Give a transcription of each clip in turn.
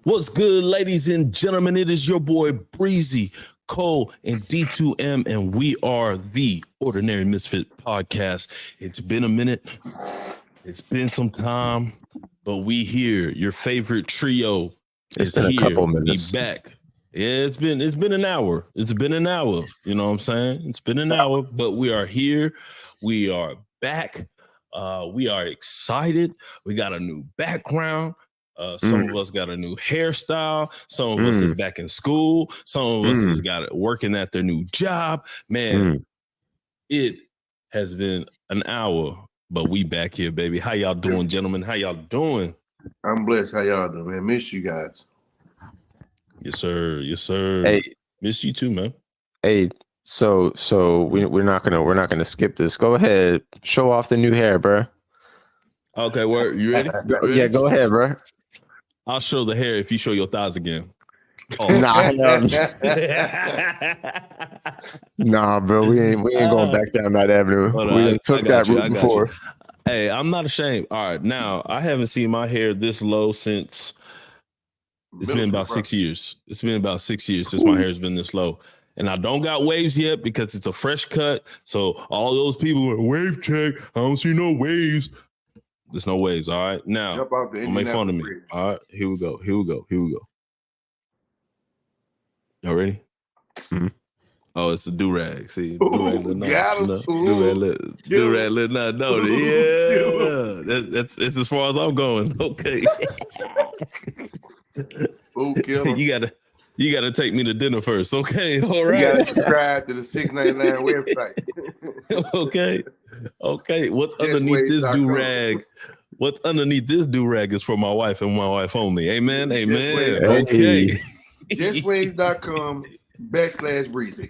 What's good, ladies and gentlemen? It is your boy Breezy, Cole, and D2M, and we are the Ordinary Misfit Podcast. It's been a minute. It's been some time, but we here. Your favorite trio It's been here. a couple minutes. We back. Yeah, it's been an hour. It's been an hour. You know what I'm saying? It's been an hour, but we are here. We are back. We are excited. We got a new background. Some of us got a new hairstyle. Some of us is back in school. Some of us is got it working at their new job. Man, it has been an hour, but we back here, baby. How y'all doing, gentlemen? How y'all doing? I'm blessed. How y'all doing, man? Miss you guys. Yes, sir. Yes, sir. Hey, missed you too, man. Hey, so we're not gonna skip this. Go ahead, show off the new hair, bro. Okay, word. You ready? Yeah, go ahead, bro. I'll show the hair if you show your thighs again. Oh. Nah, bro. We ain't going back down that avenue. We took that route before. Hey, I'm not ashamed. All right, now I haven't seen my hair this low since it's been about 6 years. It's been about 6 years since my hair has been this low. And I don't got waves yet because it's a fresh cut. So all those people are wave check. I don't see no waves. There's no waves. All right. Now, don't make fun of me. All right. Here we go. Y'all ready? Mm-hmm. Oh, it's the do-rag. See, do-rag little nuts. Do-rag little nut. No, yeah. That's as far as I'm going. Okay. You gotta take me to dinner first. Okay, all right. You gotta subscribe to the $6.99 website. Okay. What's underneath this do-rag? What's underneath this do-rag is for my wife and my wife only. Amen. Okay. JustWaves.com/Breezy.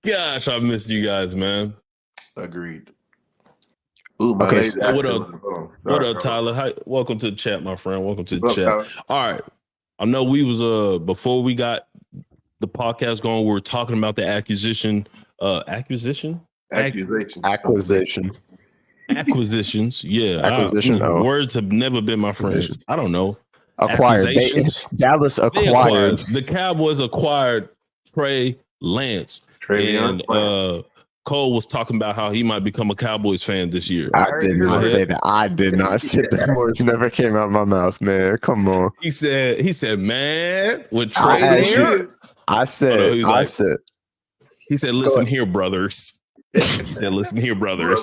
Gosh, I missed you guys, man. Agreed. Ooh, okay, so what up, Tyler? Hi, welcome to the chat, my friend. Welcome to the chat. Tyler? All right. I know we was before we got the podcast going, we were talking about the acquisitions. Yeah. Acquisition. Words have never been my friends. I don't know. Acquired. Dallas acquired. The Cowboys acquired Trey Lance. And Cole was talking about how he might become a Cowboys fan this year. I did not say that. I did not say that. Words never came out of my mouth, man. Come on. He said, man, with Trey there. I said, he said, listen here, brothers. He said, listen here, brothers.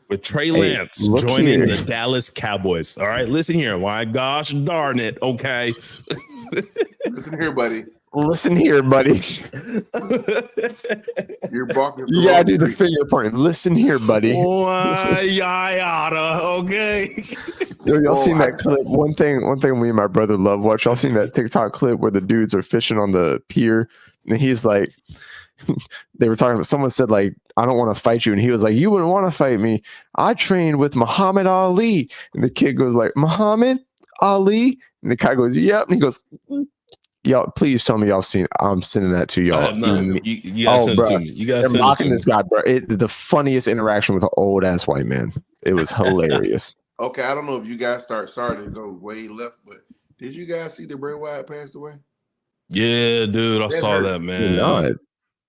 With Trey Lance joining the Dallas Cowboys. All right, listen here. My gosh darn it. Okay. Listen here, buddy. You're barking. You gotta do the finger point. Listen here, buddy. Okay. Y'all seen that clip? One thing me and my brother love watch. Y'all seen that TikTok clip where the dudes are fishing on the pier, and he's like, they were talking about. Someone said like, I don't want to fight you, and he was like, you wouldn't want to fight me. I trained with Muhammad Ali, and the kid goes like, Muhammad Ali, and the guy goes, yep, and he goes. Y'all, please tell me y'all seen. I'm sending that to y'all. You gotta send it to me. You gotta send it to me. This guy, bro. The funniest interaction with an old ass white man. It was hilarious. Okay, I don't know if you guys started to go way left, but did you guys see that Bray Wyatt passed away? Yeah, dude, I saw that, man.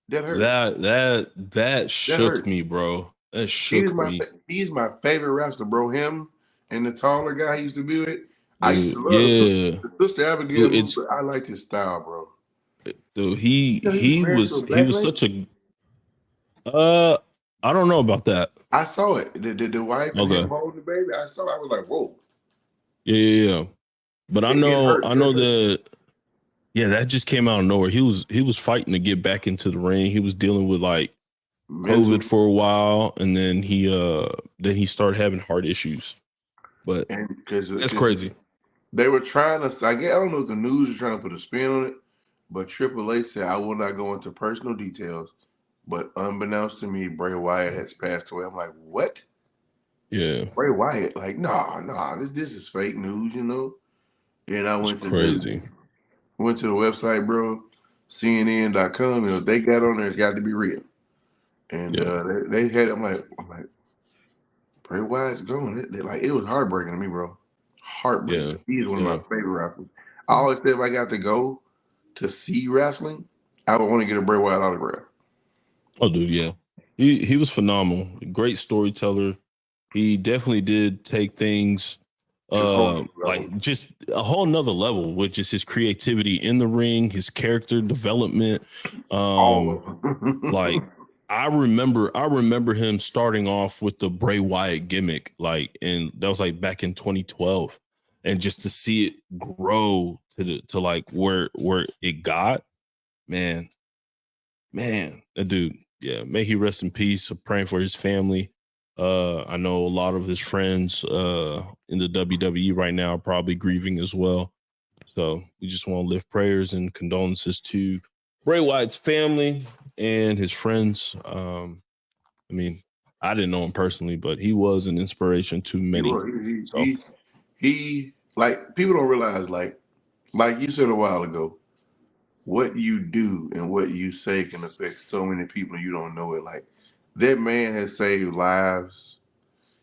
That hurt. That shook me, bro. That shook me. He's my favorite wrestler, bro. Him and the taller guy he used to be with. I used to love the Sister Abigail, but I liked his style, bro. Dude, he was such a I don't know about that. I saw it. The wife and him holding the baby. I saw it. I was like, whoa. Yeah. But I know that that just came out of nowhere. He was fighting to get back into the ring. He was dealing with like COVID for a while, and then he started having heart issues. But that's crazy. They were trying to, I don't know if the news was trying to put a spin on it, but Triple H said, I will not go into personal details, but unbeknownst to me, Bray Wyatt has passed away. I'm like, what? Yeah. Bray Wyatt, like, nah, this is fake news, you know? And I went to the website, bro, CNN.com, you know, they got on there, it's got to be real. And they had, I'm like, Bray Wyatt's gone. It was heartbreaking to me, bro. Heartbreaking. Yeah, He is one of my favorite wrestlers. I always said if I got to go to see wrestling, I would want to get a Bray Wyatt autograph. Oh, dude, yeah. He was phenomenal. Great storyteller. He definitely did take things like just a whole nother level with just his creativity in the ring, his character development. Like I remember him starting off with the Bray Wyatt gimmick, like, and that was like back in 2012, and just to see it grow to like where it got, man, that dude, yeah, may he rest in peace. I'm praying for his family. I know a lot of his friends in the WWE right now are probably grieving as well. So we just want to lift prayers and condolences to Bray Wyatt's family and his friends. I mean, I didn't know him personally, but he was an inspiration to many. He like, people don't realize, like you said a while ago, what you do and what you say can affect so many people and you don't know it. Like, that man has saved lives.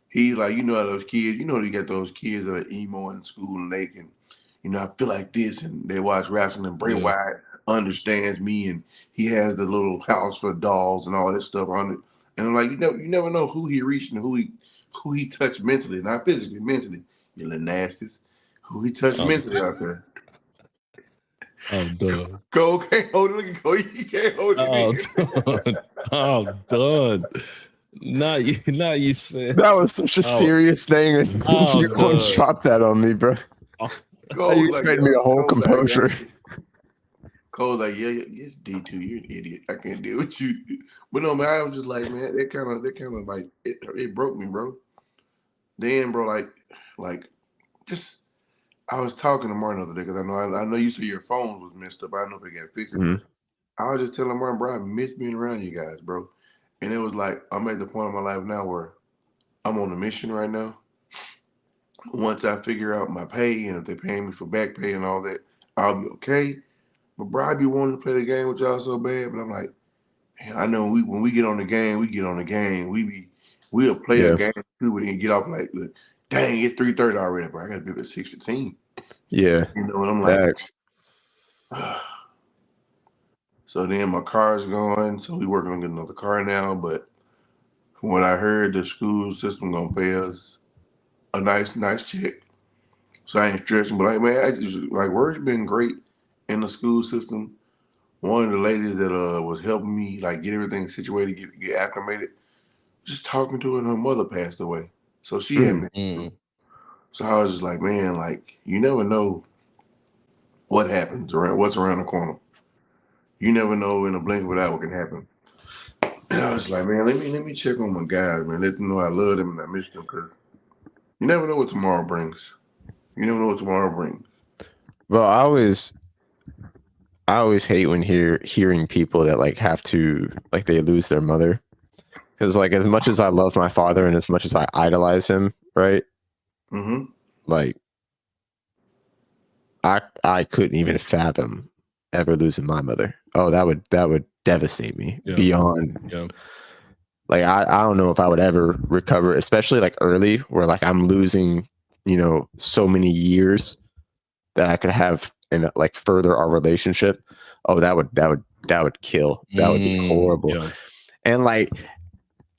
He, like, those kids, you got those kids that are emo in school and they can, I feel like this, and they watch wrestling, and Bray Wyatt understands me, and he has the little house for dolls and all this stuff on it. And I'm like, you never know who he reached and who he touched mentally, not physically, mentally. You little nasties. Who he touched mentally out there. I'm done. Cole can't hold it. Look at Cole. He can't hold it. I'm done. Not you said that was such a serious thing, and you almost dropped that on me, bro. You expect me to hold composure. Cole's like, yeah, it's D2. You're an idiot. I can't deal with you. But no, man, I was just like, man, that kind of like, it broke me, bro. Then, bro, like, just, I was talking to Martin the other day because I know you said your phone was messed up. I don't know if it got fixed. Mm-hmm. I was just telling Martin, bro, I miss being around you guys, bro. And it was like, I'm at the point of my life now where I'm on a mission right now. Once I figure out my pay and if they're paying me for back pay and all that, I'll be okay. But bro, I be wanting to play the game with y'all so bad. But I'm like, man, I know when we get on the game, we get on the game. We'll play a game too and get off like, dang, it's 3:30 already, bro. I gotta be up at 6:15. Yeah. And I'm like, so then my car's going, so we working on getting another car now. But from what I heard, the school system gonna pay us a nice check. So I ain't stressing, but like, man, I just, like, work's been great in the school system. One of the ladies that was helping me like get everything situated, get acclimated, just talking to her, and her mother passed away. So she had been. So I was just like, man, like, you never know what happens what's around the corner. You never know in a blink of an eye what can happen. And I was like, man, let me check on my guys, man. Let them know I love them and I miss them, because you never know what tomorrow brings. Well, I always hate when hearing people that like have to, like, they lose their mother, because like, as much as I love my father and as much as I idolize him, right? Mm-hmm. Like, I couldn't even fathom ever losing my mother. Oh, that would devastate me beyond. Yeah. Like, I don't know if I would ever recover, especially like early, where like I'm losing, so many years that I could have and like further our relationship. Oh, that would kill. That would be horrible. Yeah. And like,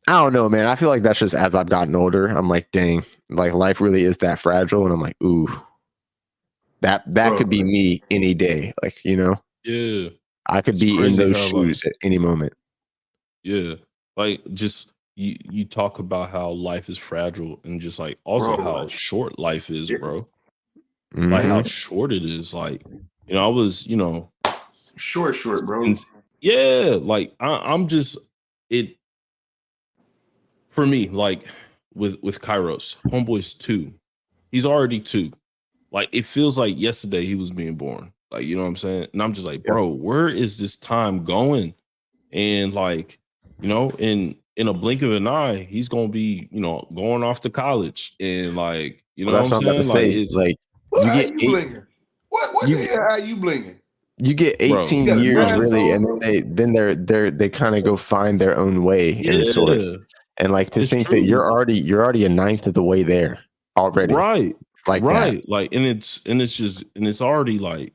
I don't know, man. I feel like that's just as I've gotten older, I'm like, dang, like life really is that fragile. And I'm like, ooh, that could be me any day. Like, yeah, I could be in those shoes at any moment. Yeah. Like, just you talk about how life is fragile and just like also how short life is, bro. Mm-hmm. Like how short it is. Like, I was, short, bro. Yeah, like I'm just it for me, like with Kairos, Homeboy's 2. He's already 2. Like, it feels like yesterday he was being born. Like, you know what I'm saying? And I'm just like, bro, where is this time going? And like, in a blink of an eye, he's gonna be, going off to college. And like, that's what I'm saying? Like, it's like, you get blinking. What the hell are you blinking? You get 18 years really, and then they kind of go find their own way in sorts. And like to It's think that true. you're already a ninth of the way there already. Right. Like right. that. Like, and it's already like,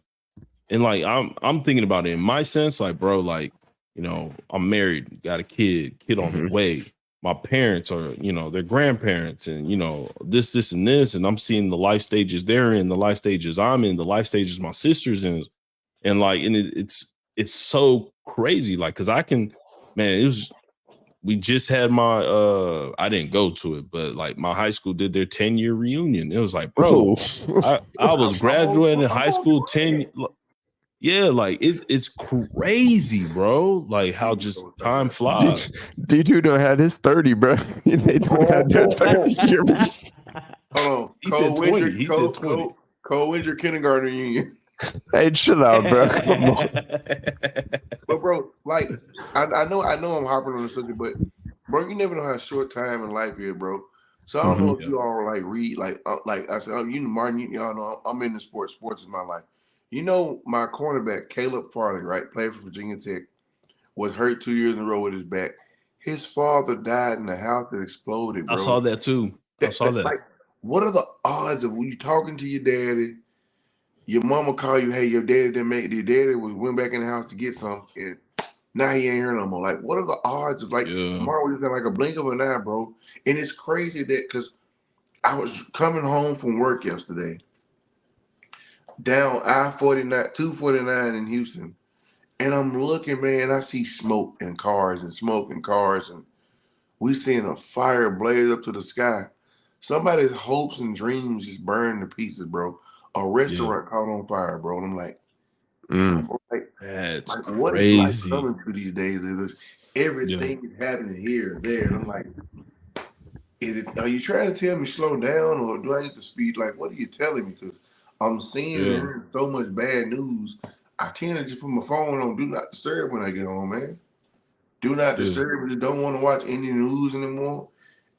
and like I'm thinking about it in my sense, like, bro, like, I'm married, got a kid on the way. My parents are, their grandparents, and this and this, and I'm seeing the life stages they're in, the life stages I'm in, the life stages my sister's in, and like, and it's so crazy, like, because we just had my I didn't go to it, but like my high school did their 10-year reunion. It was like, bro, I was graduating high school 10. Yeah, like it's crazy, bro. Like how just time flies. D2 done had his 30, bro. They done had their 30 year. Hold on. He said 20. He said 20. Cold winter kindergarten reunion. Hey, chill out, bro. Come on. But bro, like I know I'm hopping on the subject, but bro, you never know how short time in life is, bro. So I don't know if you all like read like I said, Martin, y'all know I'm into sports. Sports is my life. My cornerback Caleb Farley, right, played for Virginia Tech, was hurt 2 years in a row with his back. His father died in the house that exploded, bro. I saw that too. I saw that. Like, what are the odds of when you talking to your daddy? Your mama call you, hey, your daddy didn't make it. Your daddy went back in the house to get some, and now he ain't here no more. Like, what are the odds of tomorrow was like a blink of an eye, bro? And it's crazy that because I was coming home from work yesterday, down I-49, 249 in Houston, and I'm looking, man, I see smoke and cars, and we seeing a fire blaze up to the sky. Somebody's hopes and dreams just burned to pieces, bro. A restaurant caught on fire, bro. And I'm like, that's what is life coming to these days? Everything is happening here, there. And I'm like, are you trying to tell me slow down, or do I need to speed? Like, what are you telling me? Because I'm seeing and hearing so much bad news. I tend to just put my phone on do not disturb when I get home, man. Do not disturb. Just don't want to watch any news anymore.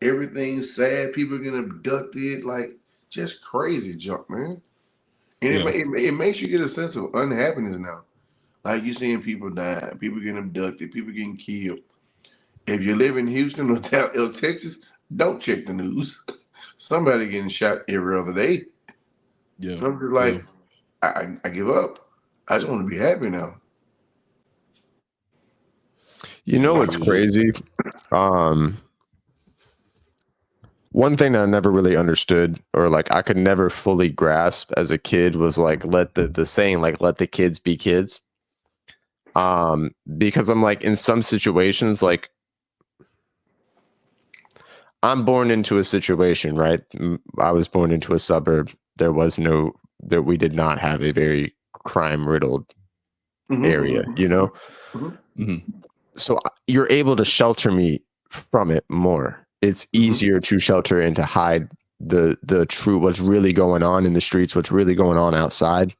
Everything's sad. People getting abducted. Like, just crazy junk, man. And it makes you get a sense of unhappiness now. Like, you're seeing people dying, people getting abducted, people getting killed. If you live in Houston or Texas, don't check the news. Somebody getting shot every other day. Yeah. So I'm just like, I give up. I just want to be happy now. You know what's crazy? One thing that I never really understood, or like I could never fully grasp as a kid, was like let the saying, like, let the kids be kids. Because I'm like, in some situations, like, I'm born into a situation, right? I was born into a suburb. We did not have a very crime riddled area, So you're able to shelter me from it more. It's easier to shelter and to hide the true, what's really going on in the streets, what's really going on outside.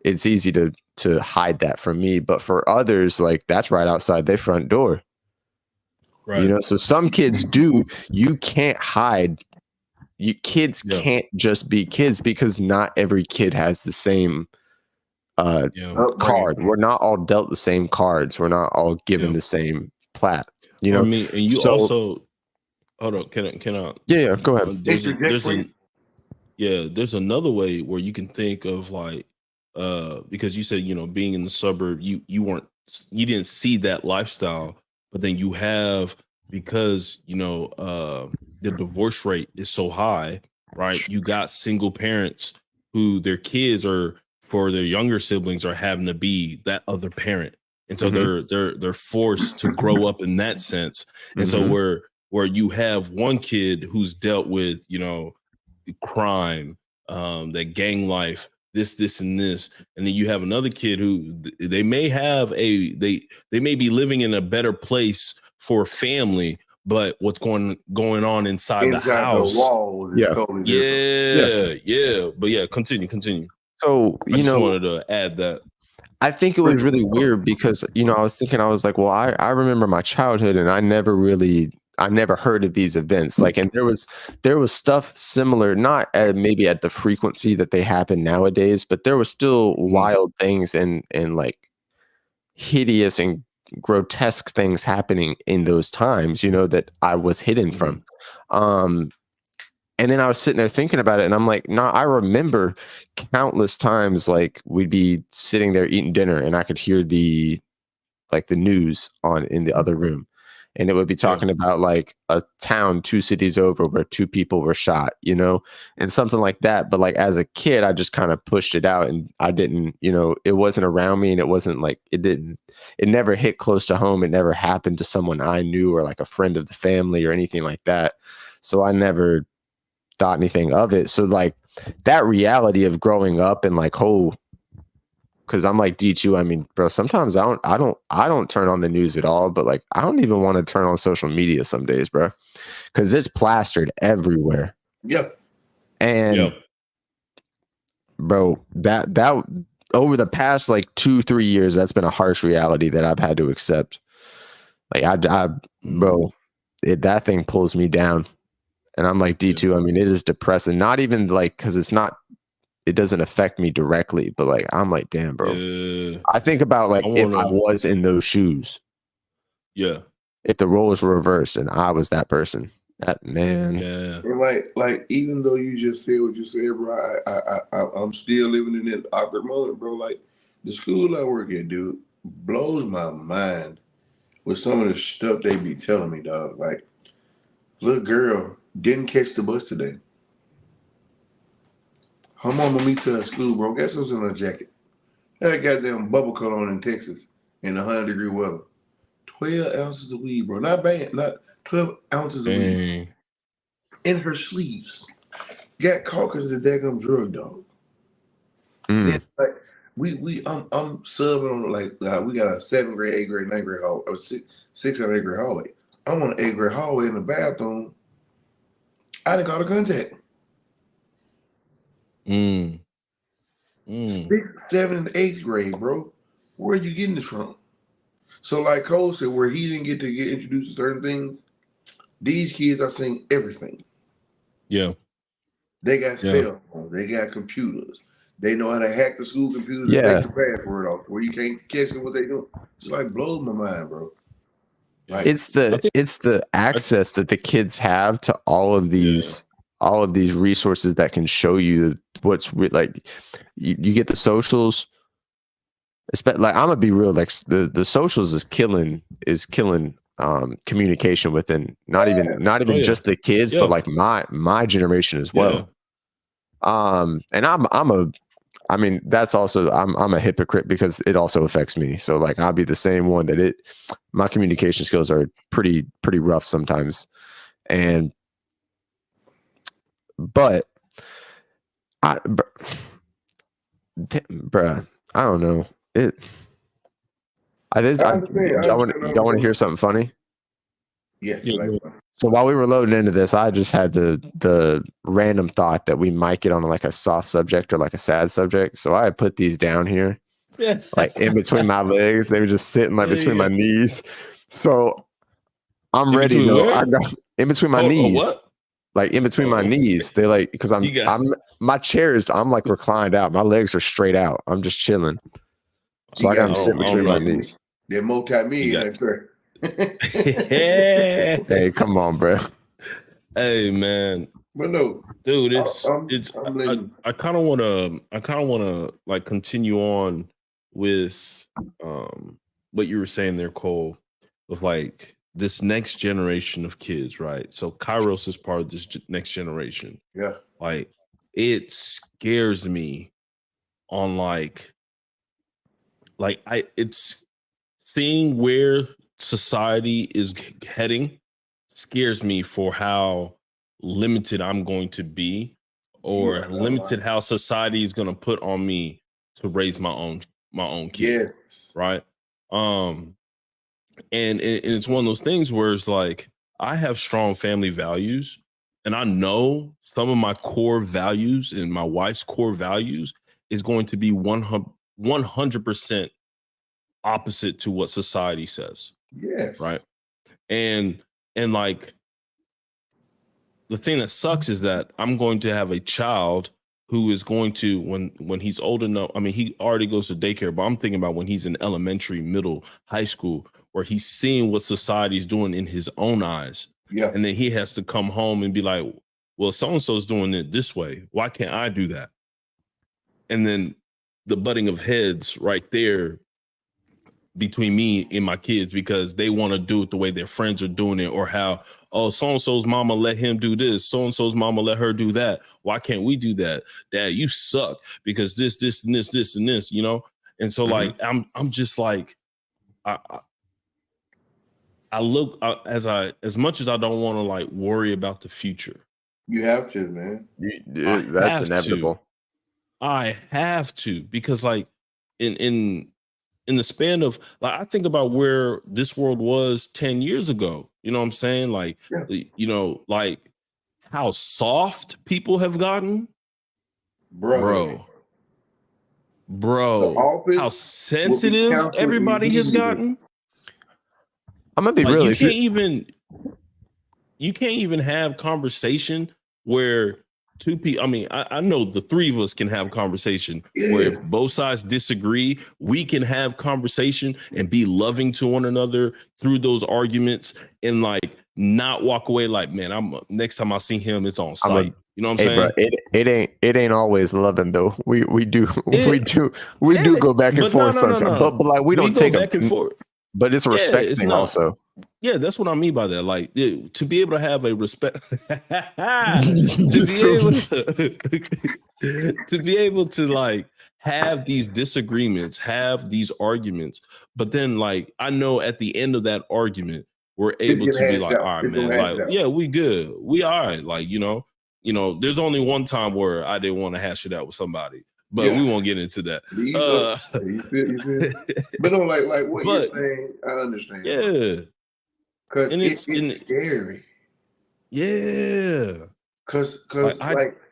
It's easy to hide that from me, but for others, like, that's right outside their front door. Right. So some kids you can't hide. Kids can't just be kids, because not every kid has the same card. We're not all dealt the same cards. We're not all given the same plat. I mean, and you also hold on. Can I? Yeah, go ahead. There's another way where you can think of, like, because you said, being in the suburb, you didn't see that lifestyle, but then you have, because the divorce rate is so high, right? You got single parents who their kids are, for their younger siblings, are having to be that other parent, and so they're forced to grow up in that sense. And so where you have one kid who's dealt with crime, that gang life, this and this, and then you have another kid who they may have they may be living in a better place for family, but what's going on inside the house, the walls, totally different. But continue. So I just wanted to add that. I think it was really weird because, I was like, well, I remember my childhood, and I never heard of these events. Like, and there was stuff similar, not maybe at the frequency that they happen nowadays, but there was still wild things and like hideous and grotesque things happening in those times, you know, that I was hidden from. And then I was sitting there thinking about it, and I'm like, nah, I remember countless times like we'd be sitting there eating dinner, and I could hear the news on in the other room, and it would be talking about like a town 2 cities over where 2 people were shot, you know, and something like that. But like as a kid, I just kind of pushed it out, and I didn't, you know, it wasn't around me, and it wasn't like it never hit close to home. It never happened to someone I knew or like a friend of the family or anything like that. So I never thought anything of it. So like that reality of growing up and like, oh, because I'm like D2. I mean, bro, sometimes I don't turn on the news at all, but like I don't even want to turn on social media some days, bro, because it's plastered everywhere. Yep. And bro, that over the past like 2-3 years, that's been a harsh reality that I've had to accept. Like bro, that thing pulls me down. And I'm like D2. I mean, it is depressing. Not even like because it doesn't affect me directly, but like I'm like, damn, bro. I think about like if I was in those shoes. Yeah. If the roles were reversed and I was that person, that man. Yeah. Like even though you just said what you said, bro, I'm still living in that awkward moment, bro. Like the school I work at, dude, blows my mind with some of the stuff they be telling me, dog. Like, little girl didn't catch the bus today. Her mama meet her at school, bro. Guess what's in her jacket? That goddamn bubble cut on in Texas in 100-degree weather. 12 ounces of weed, bro. Not bad. Not 12 ounces of weed in her sleeves. Got caught because of the daggum drug dog. Then like I'm subbing on like we got a 7th grade, 8th grade, 9th grade hallway, or 6th and 8th grade hallway. I'm on the 8th grade hallway in the bathroom. I didn't call the contact. 6th, 7th, and 8th grade, bro. Where are you getting this from? So like Cole said, where he didn't get to get introduced to certain things, these kids are seeing everything. Yeah. They got cell phones. They got computers. They know how to hack the school computers and take the password off where you can't catch them what they do. Just like blows my mind, bro. Like, it's the access that the kids have to all of these resources that can show you what's like. You get the socials. Like I'm gonna be real. Like the socials is killing communication within not even just the kids, but like my generation as well. And I mean, that's also I'm a hypocrite because it also affects me. So like I'll be the same one that my communication skills are pretty rough sometimes. But bruh, I don't know. Y'all want to hear something funny? Yes. So while we were loading into this, I just had the random thought that we might get on like a soft subject or like a sad subject. So I had put these down here, like in between my legs. They were just sitting like between my knees. So I'm ready though. I got in between my knees. What? Like in between my knees. They like because my chairs. I'm like reclined out. My legs are straight out. I'm just chilling. So I got them sitting between my knees. They're multi-million, sir. Hey, come on, bro. Hey, man. But no, dude, I kind of want to like continue on with what you were saying there, Cole, with like this next generation of kids, right? So Kairos is part of this next generation. Yeah. Like it scares me on it's seeing where society is heading scares me for how limited I'm going to be or limited how society is going to put on me to raise my own kid. Yes. Right. And it's one of those things where it's like I have strong family values and I know some of my core values and my wife's core values is going to be 100% opposite to what society says. Yes. Right. And like the thing that sucks is that I'm going to have a child who is going to when he's old enough. I mean, he already goes to daycare, but I'm thinking about when he's in elementary, middle, high school, where he's seeing what society's doing in his own eyes. Yeah. And then he has to come home and be like, well, so-and-so's doing it this way. Why can't I do that? And then the butting of heads right there between me and my kids, because they want to do it the way their friends are doing it, or how, oh, so-and-so's mama let him do this, so-and-so's mama let her do that. Why can't we do that? Dad, you suck because this, and this, and this, you know? And so like, I'm just like, I look as much as I don't want to like worry about the future. You have to, man. That's inevitable. I have to, because like in the span of, like, I think about where this world was 10 years ago. You know what I'm saying? Like, you know, like how soft people have gotten. Bro. How sensitive everybody has gotten. I'm gonna be like, real. You can't even have conversation where two people, I mean, I know the three of us can have conversation where if both sides disagree, we can have conversation and be loving to one another through those arguments, and like not walk away like, man, next time I see him, it's on sight. You know what I'm saying? Bro, it ain't always loving though. We do go back and forth sometimes. But like we don't take back and forth. But it's a respect thing also. Yeah, that's what I mean by that. Like, to be able to have a respect, to be able to like have these disagreements, have these arguments, but then like I know at the end of that argument, we're able to be like, all right, man, like, yeah, we good, we all right. Like, you know, there's only one time where I didn't want to hash it out with somebody, but we won't get into that. You feel? But no, like what you're saying, I understand. Yeah. Because it's scary. Yeah. Because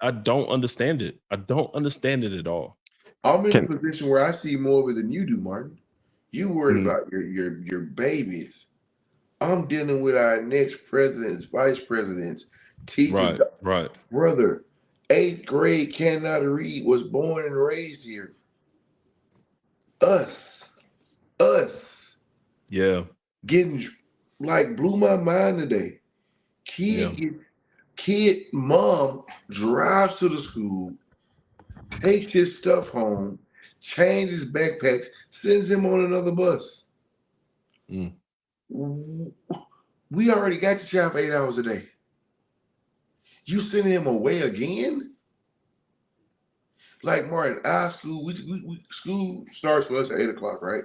I don't understand it. I don't understand it at all. I'm in a position where I see more of it than you do, Martin. You worried about your babies. I'm dealing with our next presidents, vice presidents, teachers. Right. Brother, 8th grade cannot read, was born and raised here. Us. Yeah. Getting like blew my mind today. Kid mom drives to the school, takes his stuff home, changes backpacks, sends him on another bus. We already got the child for 8 hours a day. You sending him away again? Like Martin, our school, we school starts for us at 8 o'clock, right?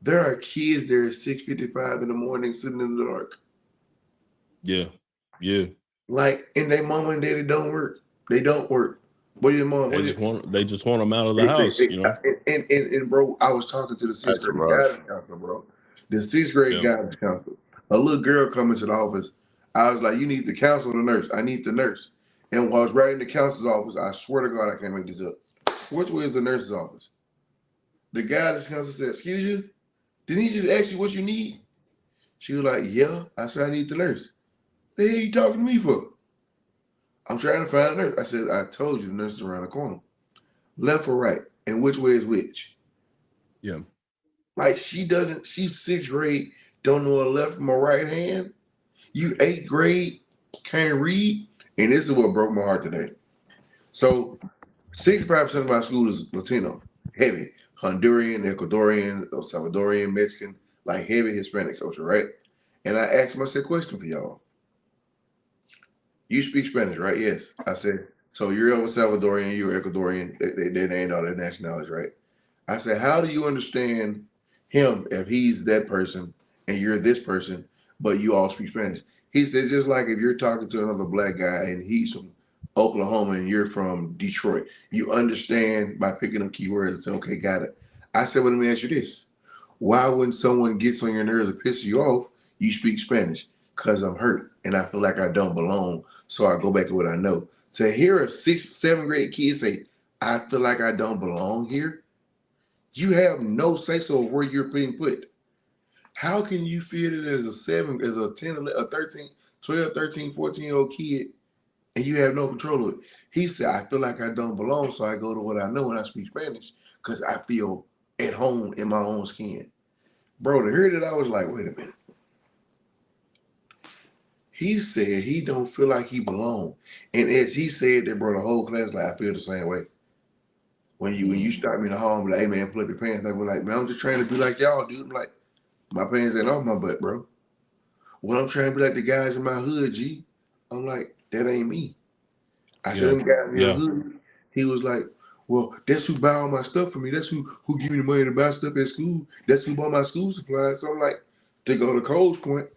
There are kids there at 6:55 in the morning sitting in the dark. Yeah. Like, and their mama and daddy don't work. They don't work. What your mom? They just want them out of the house, you know. And bro, I was talking to the 6th grade guidance counselor, bro. The 6th grade guidance counselor. A little girl come into the office. I was like, "You need the counselor, the nurse. I need the nurse." And while I was right in the counselor's office, I swear to God, I can't make this up. Which way is the nurse's office? The guidance counselor said, "Excuse you, didn't he just ask you what you need?" She was like, "Yeah." I said, "I need the nurse." "The hell you talking to me for?" "I'm trying to find a nurse." I said, "I told you the nurse is around the corner. Left or right? And which way is which?" Yeah. Like she's 6th grade, don't know a left from a right hand. You 8th grade, can't read. And this is what broke my heart today. So 65% of my school is Latino, heavy. Honduran, Ecuadorian, El Salvadorian, Mexican, like heavy Hispanic social, right? And I asked myself a question for y'all. You speak Spanish, right? Yes. I said, so you're El Salvadorian, you're Ecuadorian. They named all their nationalities, right? I said, how do you understand him if he's that person and you're this person, but you all speak Spanish? He said, just like if you're talking to another black guy and he's from Oklahoma and you're from Detroit, you understand by picking up keywords and say, okay, got it. I said, well, let me ask you this. Why when someone gets on your nerves or pisses you off, you speak Spanish? Because I'm hurt and I feel like I don't belong. So I go back to what I know. To hear a 6th, 7th grade kid say, I feel like I don't belong here, you have no say-so of where you're being put. How can you feel it as a 10, a 13, 12, 13, 14-year-old kid and you have no control of it? He said, I feel like I don't belong, so I go to what I know when I speak Spanish because I feel at home in my own skin. Bro, to hear that, I was like, wait a minute. He said he don't feel like he belong. And as he said that, bro, the whole class like, I feel the same way. When you stop me in the hall and be like, hey man, pull up your pants, I be like, man, I'm just trying to be like y'all, dude. I'm like, my pants ain't off my butt, bro. When I'm trying to be like the guys in my hood, G, I'm like, that ain't me. I said, them guys in your hood. He was like, well, that's who buy all my stuff for me. That's who give me the money to buy stuff at school. That's who bought my school supplies. So I'm like, to go to Cole's point,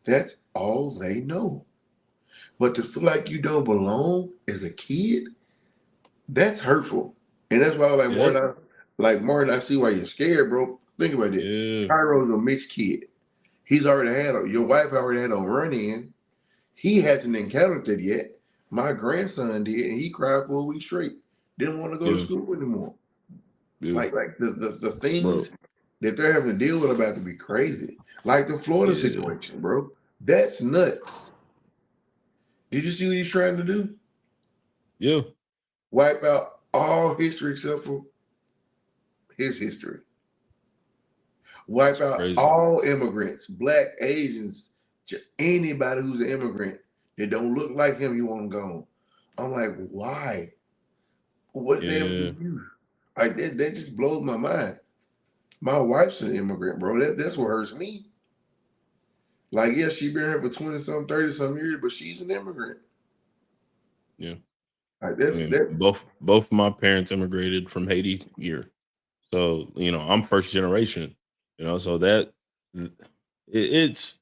that's all they know. But to feel like you don't belong as a kid, that's hurtful. And that's why I was like, Martin, I see why you're scared, bro. Think about it. Yeah. Cairo's a mixed kid. He's already had your wife already had a run in. He hasn't encountered it yet. My grandson did, and he cried for a week straight. Didn't want to go to school anymore. Yeah. Like the things that they're having to deal with are about to be crazy. Like the Florida situation, bro. That's nuts. Did you see what he's trying to do? Yeah. Wipe out all history except for his history. Wipe out all immigrants, Black, Asians, anybody who's an immigrant that don't look like him, you want them gone. I'm like, why? What did they ever do? Like that just blows my mind. My wife's an immigrant, bro. That's what hurts me. Like, yeah, she been here for 20-some, 30-some years, but she's an immigrant. Yeah. Like both my parents immigrated from Haiti here. So, I'm first generation, so that it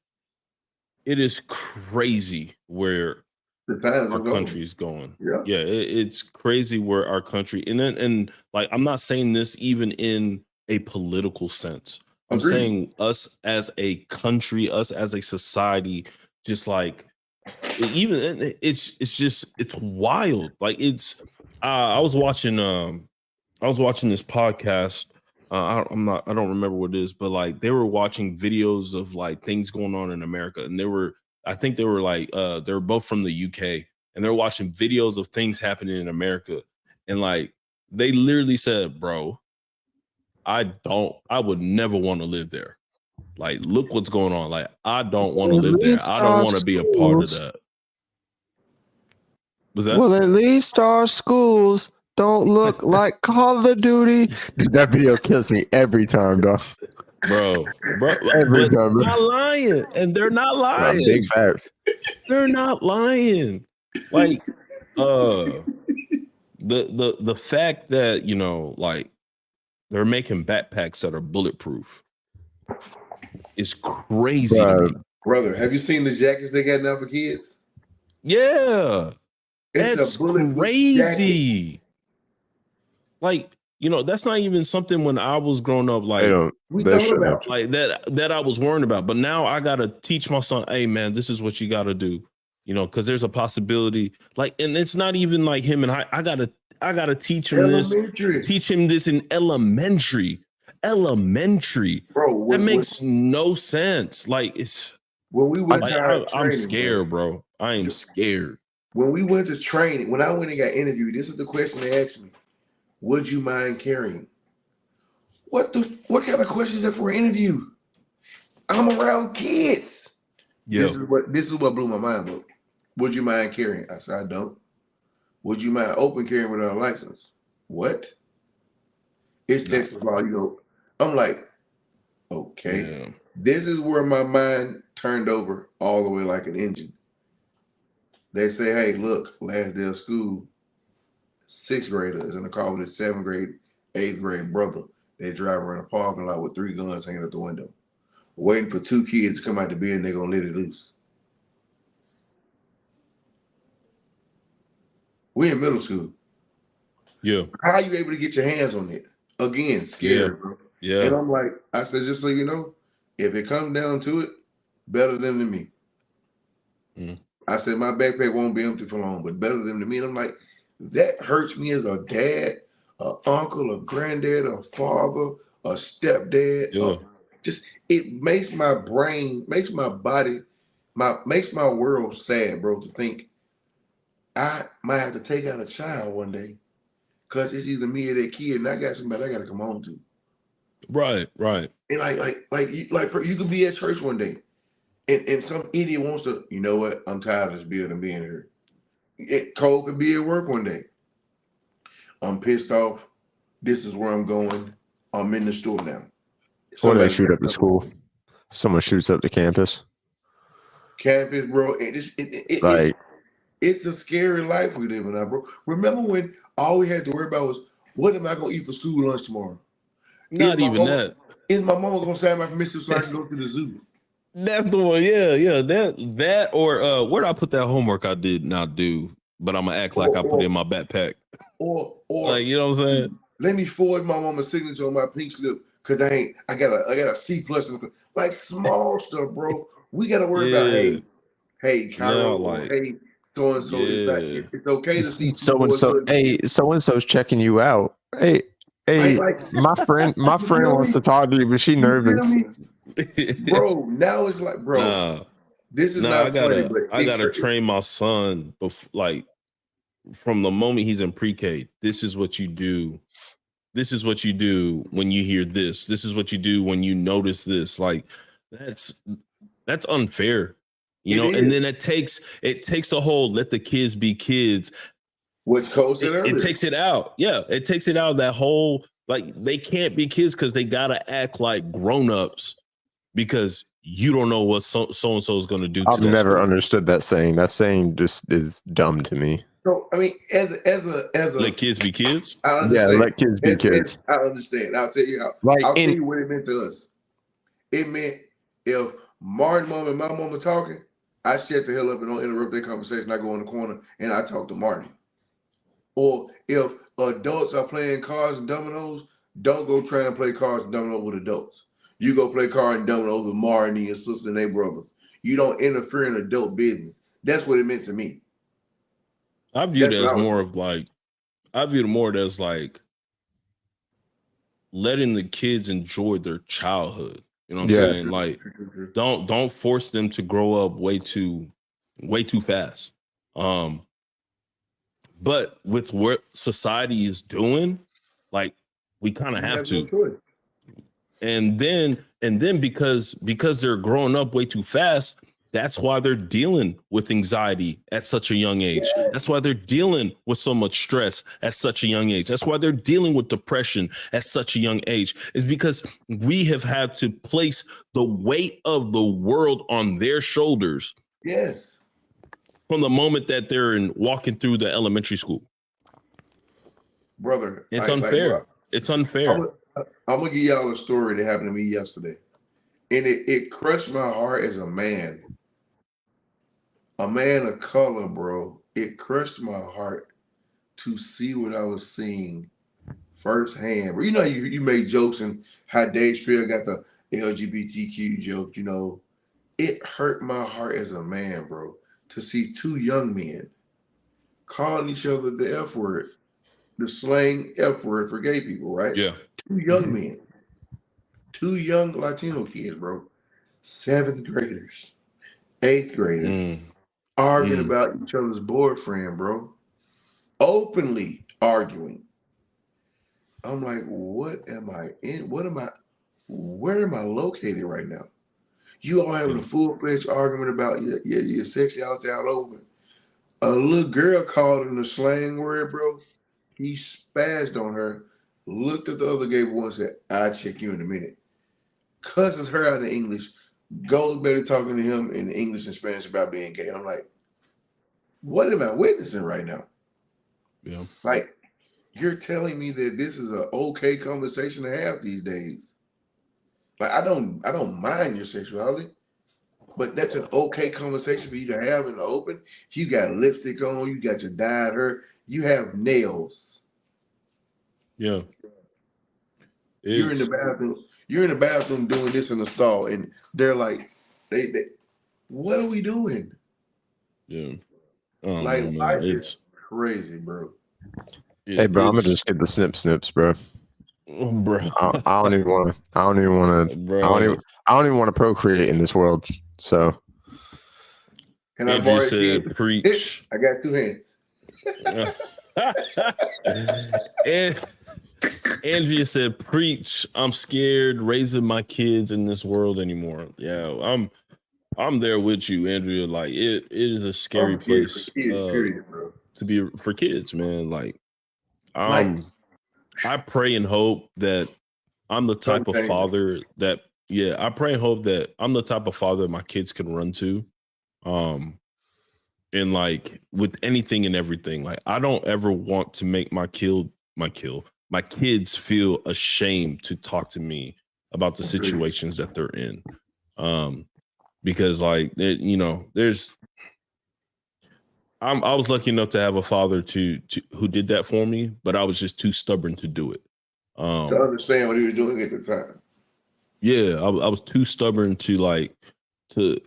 is crazy where the times our are going. country's going. Yeah. It's crazy where our country and like I'm not saying this even in a political sense. I'm saying us as a country, us as a society, just like it's wild. Like I was watching this podcast. I don't remember what it is, but like they were watching videos of like things going on in America, and I think they were like they were both from the UK, and they're watching videos of things happening in America, and like they literally said, bro, I would never want to live there. Like, look what's going on. Like, I don't want to live there. I don't want to be a part of that. Was that? Well, at least our schools don't look like Call of Duty. Dude, that video kills me every time, dog. Bro, every time, bro. Not lying, and they're not lying. Big facts. They're not lying. Like, the fact that like they're making backpacks that are bulletproof is crazy to me. Brother, have you seen the jackets they got now for kids? Yeah, it's that's crazy. Jacket. Like, that's not even something when I was growing up. Like, we thought about like that I was worrying about. But now I gotta teach my son, hey man, this is what you gotta do. because there's a possibility. Like, and it's not even like him and I gotta teach him this in elementary. Bro, that makes no sense. Like, it's when we went I'm scared, bro. I am scared. When we went to training, when I went and got interviewed, this is the question they asked me: would you mind carrying? What kind of question is that for an interview? I'm around kids. Yeah. This is what blew my mind though. Would you mind carrying? I said, I don't. Would you mind open carrying without a license? What? It's Texas law, I'm like, okay. Yeah. This is where my mind turned over all the way like an engine. They say, hey, look, last day of school, 6th grader is in the car with his 7th grade, 8th grade brother. They drive around a parking lot with 3 guns hanging out the window, waiting for 2 kids to come out the bed and they're going to let it loose. We in middle school. Yeah. How are you able to get your hands on it? Again, scared, bro. Yeah. And I'm like, I said, just so you know, if it comes down to it, better them than me. Mm. I said, my backpack won't be empty for long, but better them than me. And I'm like, that hurts me as a dad, a uncle, a granddad, a father, a stepdad. Yeah. It makes my brain, makes my body, makes my world sad, bro, to think I might have to take out a child one day because it's either me or that kid, and I got somebody I got to come home to. Right. And you could be at church one day, and some idiot wants to, you know what? I'm tired of this building being here. Cole could be at work one day. I'm pissed off. This is where I'm going. I'm in the store now. Or they shoot up the school. Someone shoots up the campus. Campus, bro. It's a scary life we live in now, bro. Remember when all we had to worry about was what am I gonna eat for school lunch tomorrow? Not even that. Is my mama gonna sign my permission so I can go to the zoo? That's the one. Yeah. That or where did I put that homework I did not do, but I'm gonna act like I put it in my backpack. Or like, you know what I'm saying? Let me forward my mama's signature on my pink slip because I got a C plus. Like small stuff, bro. We gotta worry about hey, Cairo, hey, so and so. It's okay to see so and so. Hey, so and so's checking you out. Hey, my friend wants to talk to you, but she nervous. Bro, now it's like, bro, this is not funny. But I gotta train my son, like from the moment he's in pre-K. This is what you do. This is what you do when you hear this. This is what you do when you notice this. Like that's unfair, you know. And then it takes the whole let the kids be kids. Which Cole said earlier. It takes it out. Yeah, it takes it out. That whole like they can't be kids because they gotta act like grown-ups because you don't know what so and so is gonna do. I've never understood that saying. That saying just is dumb to me. So I mean, as a let kids be kids. I understand. Yeah, let kids be kids. I understand. I'll tell you how. I'll tell you what it meant to us. It meant if Martin mom and my mom were talking, I shut the hell up and don't interrupt their conversation. I go in the corner and I talk to Martin. Or if adults are playing cards and dominoes, don't go try and play cards and dominoes with adults. You go play cards and dominoes with Martin and your sister and their brothers. You don't interfere in adult business. That's what it meant to me. I view it as more of like, I view it more as like letting the kids enjoy their childhood. You know what I'm saying? Like, don't force them to grow up way too fast. But with what society is doing, like we kind of have to. No, and then because they're growing up way too fast, that's why they're dealing with anxiety at such a young age. That's why they're dealing with so much stress at such a young age. That's why they're dealing with depression at such a young age. Is because we have had to place the weight of the world on their shoulders. Yes. From the moment that they're walking through the elementary school. Brother. It's unfair. It's unfair. I'm going to give y'all a story that happened to me yesterday. And it crushed my heart as a man. A man of color, bro. It crushed my heart to see what I was seeing firsthand. You know, you made jokes and how Dave Chappelle got the LGBTQ joke, you know. It hurt my heart as a man, bro, to see two young men calling each other the F word, the slang F word for gay people, right? Yeah. Two young men, two young Latino kids, bro, 7th graders, 8th graders, arguing about each other's boyfriend, bro, openly arguing. I'm like, what am I in? Where am I located right now? You all having a full-fledged argument about your sexuality all over. A little girl called him the slang word, bro. He spazzed on her, looked at the other gay boy and said, I'll check you in a minute. Cusses her out of English, goes back to talking to him in English and Spanish about being gay. I'm like, what am I witnessing right now? Yeah. Like, you're telling me that this is an okay conversation to have these days. Like, I don't mind your sexuality, but that's an okay conversation for you to have in the open. You got lipstick on, you got your dyed hair, you have nails. Yeah. You're in the bathroom doing this in the stall, and they're like, they what are we doing? Yeah. Life is crazy, bro. Hey, bro, I'm gonna just get the snips, bro. Bro, I don't even want to procreate in this world. So, can Andrew said, "Preach." I got 2 hands. Andrea said, "Preach! I'm scared raising my kids in this world anymore." Yeah, I'm there with you, Andrea. Like it is a scary I'm scared for place kids, period, bro. to be for kids, man. Like Like I pray and hope that I'm the type of something. father that I pray and hope that I'm the type of father my kids can run to. Um and like with anything and everything. Like I don't ever want to make my kids feel ashamed to talk to me about the situations that they're in. Because like there's I was lucky enough to have a father to who did that for me, but I was just too stubborn to do it. To understand what he was doing at the time. Yeah, I was too stubborn to like to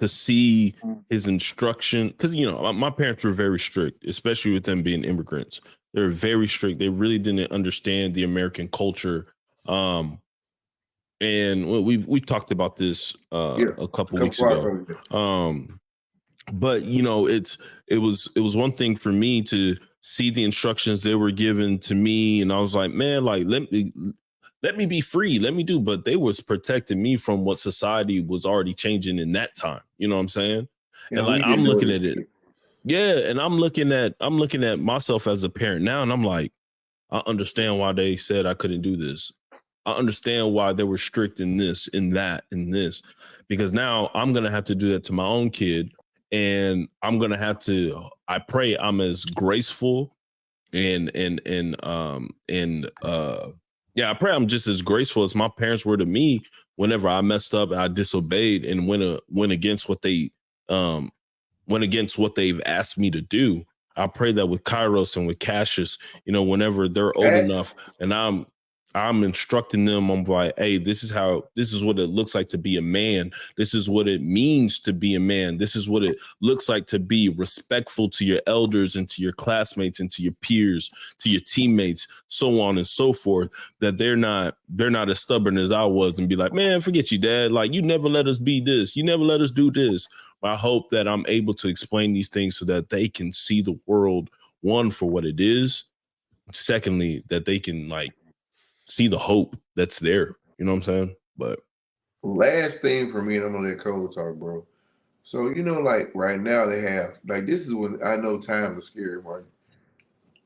see his instruction because my parents were very strict, especially with them being immigrants. They were very strict. They really didn't understand the American culture. And we talked about this Yeah. a couple Come weeks far ago. from it. But it was one thing for me to see the instructions they were given to me, and I was like, man, like let me be free, let me do. But they was protecting me from what society was already changing in that time. You know what I'm saying? And And like we I'm didn't know looking at it, it. yeah, and I'm looking at myself as a parent now, and I'm like, I understand why they said I couldn't do this. I understand why they were strict in this, in that, in this, because now I'm gonna have to do that to my own kid, and I'm gonna have to. I pray I'm as graceful and yeah, I pray I'm just as graceful as my parents were to me whenever I messed up and I disobeyed and went against what they um went against what they've asked me to do. I pray that with Kairos and with Cassius, whenever they're old Cash, enough and I'm instructing them, I'm like, hey, this is what it looks like to be a man. This is what it means to be a man. This is what it looks like to be respectful to your elders and to your classmates and to your peers, to your teammates, so on and so forth, that they're not as stubborn as I was and be like, man, forget you, dad. Like, you never let us be this. You never let us do this. I hope that I'm able to explain these things so that they can see the world, one, for what it is. Secondly, that they can like see the hope that's there. You know what I'm saying? But last thing for me, and I'm gonna let Cole talk, bro. So like right now they have like this is when I know times are scary, Martin.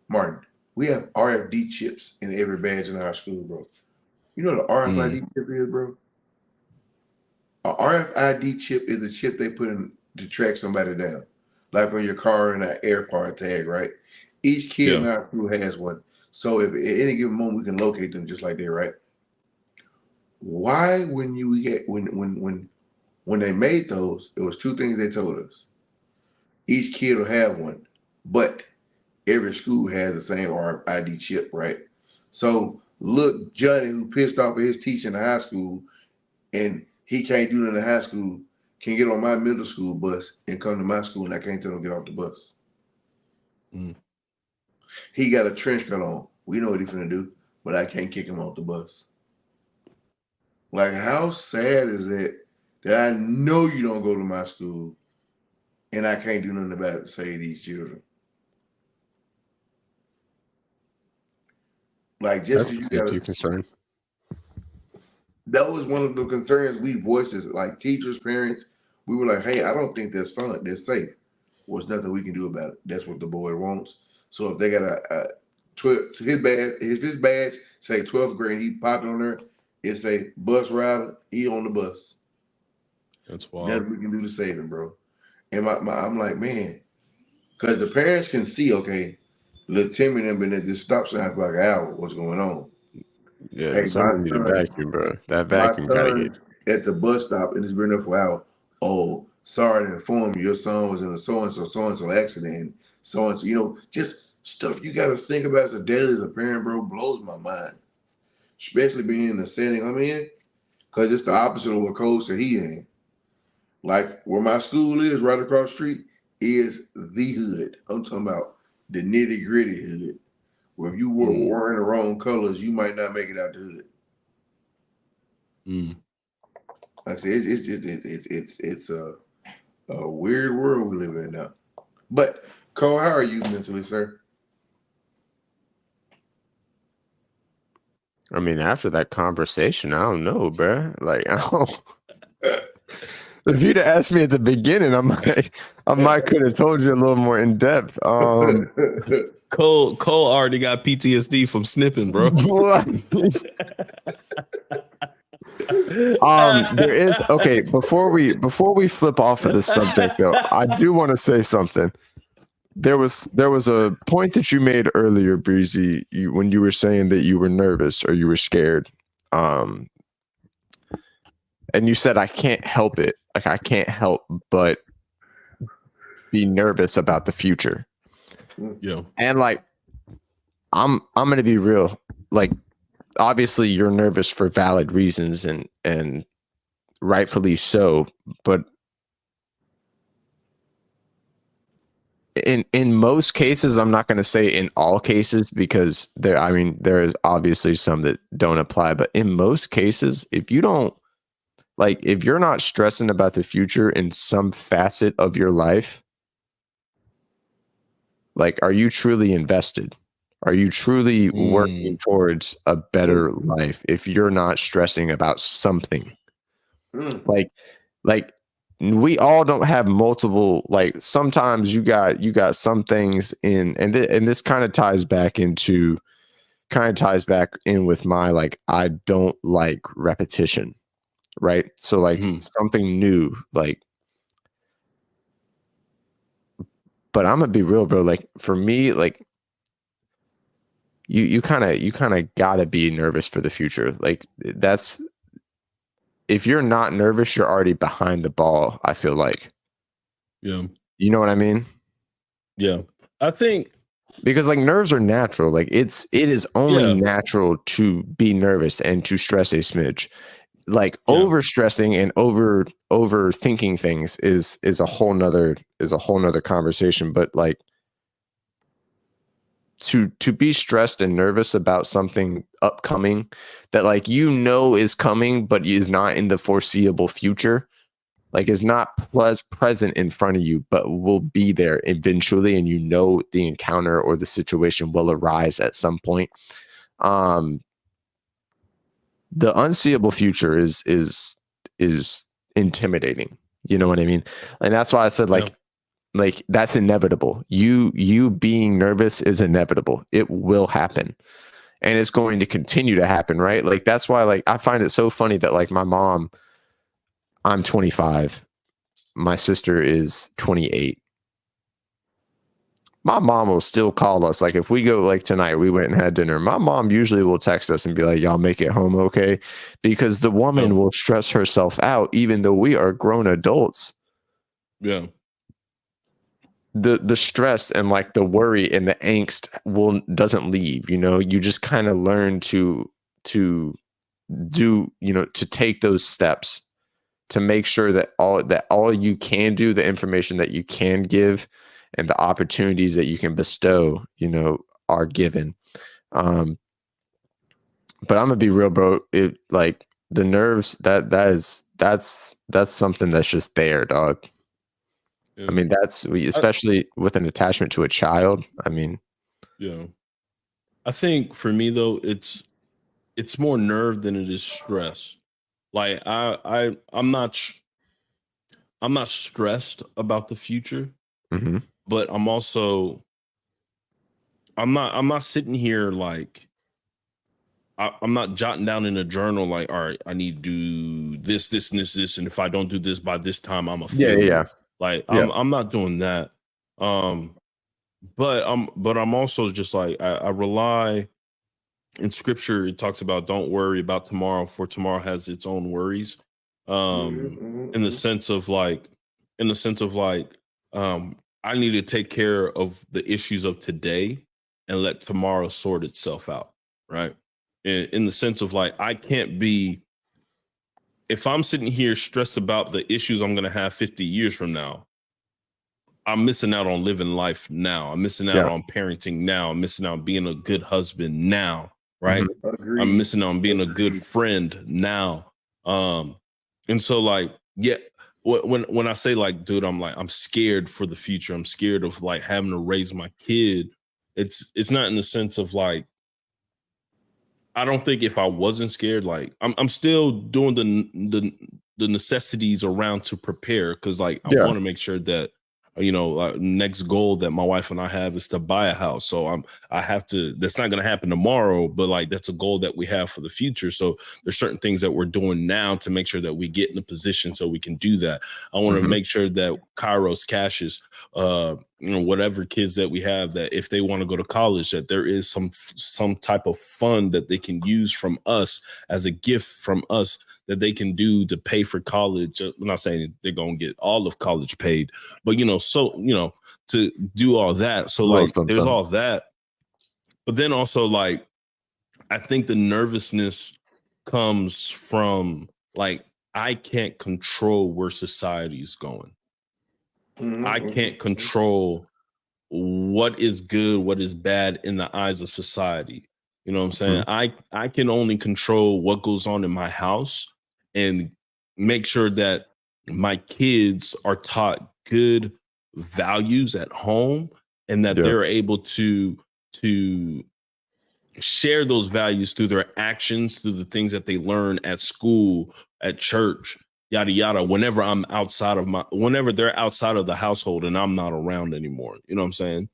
Martin, we have RFD chips in every badge in our school, bro. You know what the RFID chip is, bro? A RFID chip is the chip they put in to track somebody down, like on your car and an AirPod tag, right? Each kid in yeah, our crew has one. So if at any given moment we can locate them just like that, right? Why when you get when they made those, it was two things they told us. Each kid will have one, but every school has the same RFID chip, right? So look, Johnny, who pissed off at his teacher in high school, and he can't do nothing in high school, can get on my middle school bus and come to my school, and I can't tell him to get off the bus. mm. He got a trench coat on. We know what he's gonna do, but I can't kick him off the bus. Like, how sad is it that I know you don't go to my school and I can't do nothing about it to save these children? Like, just That's because a you safety got concern. that was one of the concerns we voiced as like teachers, parents. We were like, hey, I don't think that's fun. That's safe. Well, there's nothing we can do about it. That's what the boy wants. So if they got a 12, his badge say 12th grade, he popped on there, it say bus rider, he on the bus. That's wild. Nothing we can do to save him, bro. And I'm like, man, because the parents can see, okay, little Timmy and them been at this stop sign for like an hour. What's going on? Yeah, Hey, someone need a vacuum, bro. That my vacuum gotta get. son at the bus stop and it's been there for an hour. Oh, sorry to inform you, your son was in a so and so accident. And so and so, just stuff you got to think about as a daily as a parent, bro, blows my mind. Especially being in the setting I'm in, because it's the opposite of what Cole said he in. Like where my school is, right across the street, is the hood. I'm talking about the nitty gritty hood. Where if you were Mm. wearing the wrong colors, you might not make it out the hood. Mm. Like I said, it's a weird world we live in now. But Cole, how are you mentally, sir? I mean, after that conversation, I don't know, bruh. Like, I don't. If you'd have asked me at the beginning, I might could have told you a little more in depth. Cole already got PTSD from snipping, bro. There is okay. Before we flip off of this subject, though, I do want to say something. There was a point that you made earlier, Breezy, when you were saying that you were nervous or you were scared. And you said I can't help it. Like I can't help but be nervous about the future. Yeah. And like I'm gonna be real. Like obviously you're nervous for valid reasons and rightfully so, but in most cases, I'm not going to say in all cases because there is obviously some that don't apply, but in most cases, if you're not stressing about the future in some facet of your life, like, are you truly invested? Are you truly working towards a better life if you're not stressing about something? Like we all don't have multiple, like sometimes you got some things in and this kind of ties back in with my like I don't like repetition, right? So like something new, like, but I'm gonna be real, bro. Like for me, like you kind of gotta be nervous for the future. Like that's if you're not nervous, you're already behind the ball, I feel like. Yeah. You know what I mean? Yeah. I think because like nerves are natural. Like it is only natural to be nervous and to stress a smidge. Like over stressing and overthinking things is a whole nother conversation. But like to be stressed and nervous about something upcoming that like is coming but is not in the foreseeable future, like is not present in front of you but will be there eventually, and the encounter or the situation will arise at some point. The unseeable future is intimidating, you know what I mean? And that's why I said like that's inevitable. You being nervous is inevitable. It will happen. And it's going to continue to happen, right? Like that's why like I find it so funny that like my mom, I'm 25, my sister is 28. My mom will still call us. Like if we go like tonight, we went and had dinner. My mom usually will text us and be like, y'all make it home okay? Because the woman will stress herself out even though we are grown adults. Yeah. The stress and like the worry and the angst doesn't leave, you just kind of learn to do, to take those steps to make sure that all you can do, the information that you can give and the opportunities that you can bestow, are given. But I'm gonna be real, bro. It like the nerves that's something that's just there, dog. Yeah. I mean, that's especially with an attachment to a child. I mean, yeah. I think for me though, it's more nerve than it is stress. Like I'm not stressed about the future, but I'm not sitting here like I'm not jotting down in a journal like, all right, I need to do this, this, and this, and if I don't do this by this time, I'm a failure. Yeah. Like I'm not doing that. But I'm also just like I rely in scripture. It talks about don't worry about tomorrow, for tomorrow has its own worries. In the sense of like, I need to take care of the issues of today and let tomorrow sort itself out. Right. In the sense of like, I can't be, if I'm sitting here stressed about the issues I'm going to have 50 years from now, I'm missing out on living life now. I'm missing out on parenting now. I'm missing out on being a good husband now. Right. I'm missing out on being a good friend now. And so like, yeah, when I say like, dude, I'm scared for the future. I'm scared of like having to raise my kid. It's not in the sense of like, I don't think if I wasn't scared, like I'm still doing the necessities around to prepare because like I want to make sure that next goal that my wife and I have is to buy a house. So I have to. That's not going to happen tomorrow, but like that's a goal that we have for the future. So there's certain things that we're doing now to make sure that we get in a position so we can do that. I want to make sure that Kairos Cassius, whatever kids that we have, that if they want to go to college, that there is some type of fund that they can use from us as a gift from us that they can do to pay for college. I'm not saying they're going to get all of college paid, but, to do all that. So like, there's all that. But then also like, I think the nervousness comes from like, I can't control where society is going. I can't control what is good, what is bad in the eyes of society. You know what I'm saying? I can only control what goes on in my house and make sure that my kids are taught good values at home and that they're able to share those values through their actions, through the things that they learn at school, at church, yada yada, whenever they're outside of the household and I'm not around anymore. You know what I'm saying?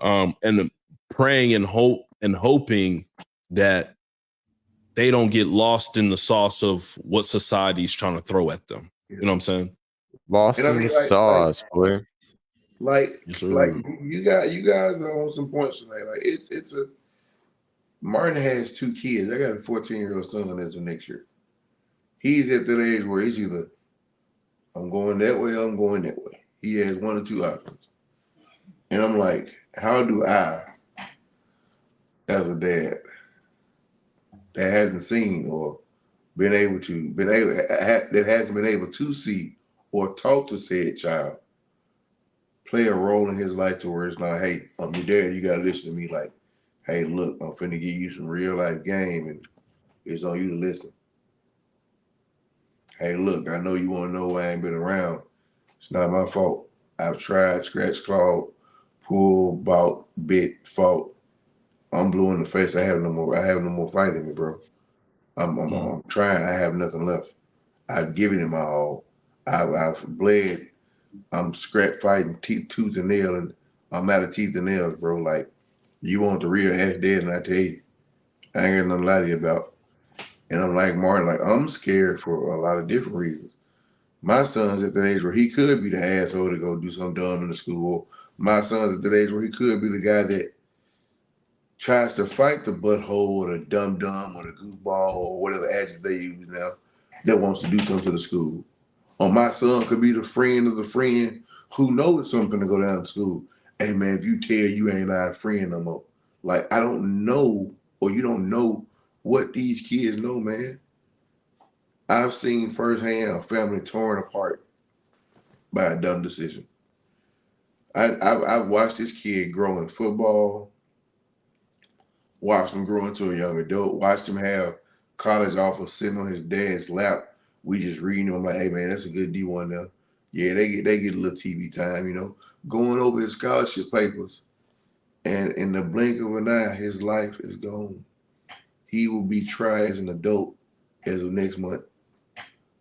And praying and hoping that they don't get lost in the sauce of what society's trying to throw at them. You know what I'm saying? Lost in the sauce, boy. You guys are on some points tonight. Like it's a Martin has 2 kids. I got a 14-year-old son that's next year. He's at that age where he's either I'm going that way or I'm going that way. He has 1 or 2 options. And I'm like, how do I, as a dad that hasn't seen or that hasn't been able to see or talk to said child, play a role in his life to where it's not, hey, I'm your dad, you gotta listen to me. Like, hey, look, I'm finna give you some real life game and it's on you to listen. Hey, look, I know you want to know why I ain't been around. It's not my fault. I've tried, scratched, clawed, pulled, bought, bit, fought. I'm blue in the face. I have no more fight in me, bro. I'm trying. I have nothing left. I've given it my all. I've bled. I'm scrap fighting, tooth and nail, and I'm out of teeth and nails, bro. Like, you want the real ass dead, and I tell you, I ain't got nothing to lie to you about. And I'm like Martin, like, I'm scared for a lot of different reasons. My son's at the age where he could be the asshole to go do something dumb in the school. My son's at the age where he could be the guy that tries to fight the butthole or the dum-dum or the goofball or whatever adjective they use now that wants to do something to the school. Or my son could be the friend of the friend who knows something to go down to school. Hey, man, if you tell you ain't our friend no more. Like, I don't know, or you don't know what these kids know, man. I've seen firsthand a family torn apart by a dumb decision. I've watched this kid grow in football, watched him grow into a young adult, watched him have college offers sitting on his dad's lap. We just reading him. I'm like, hey man, that's a good D1 now. Yeah, they get a little TV time, going over his scholarship papers. And in the blink of an eye, his life is gone. He will be tried as an adult as of next month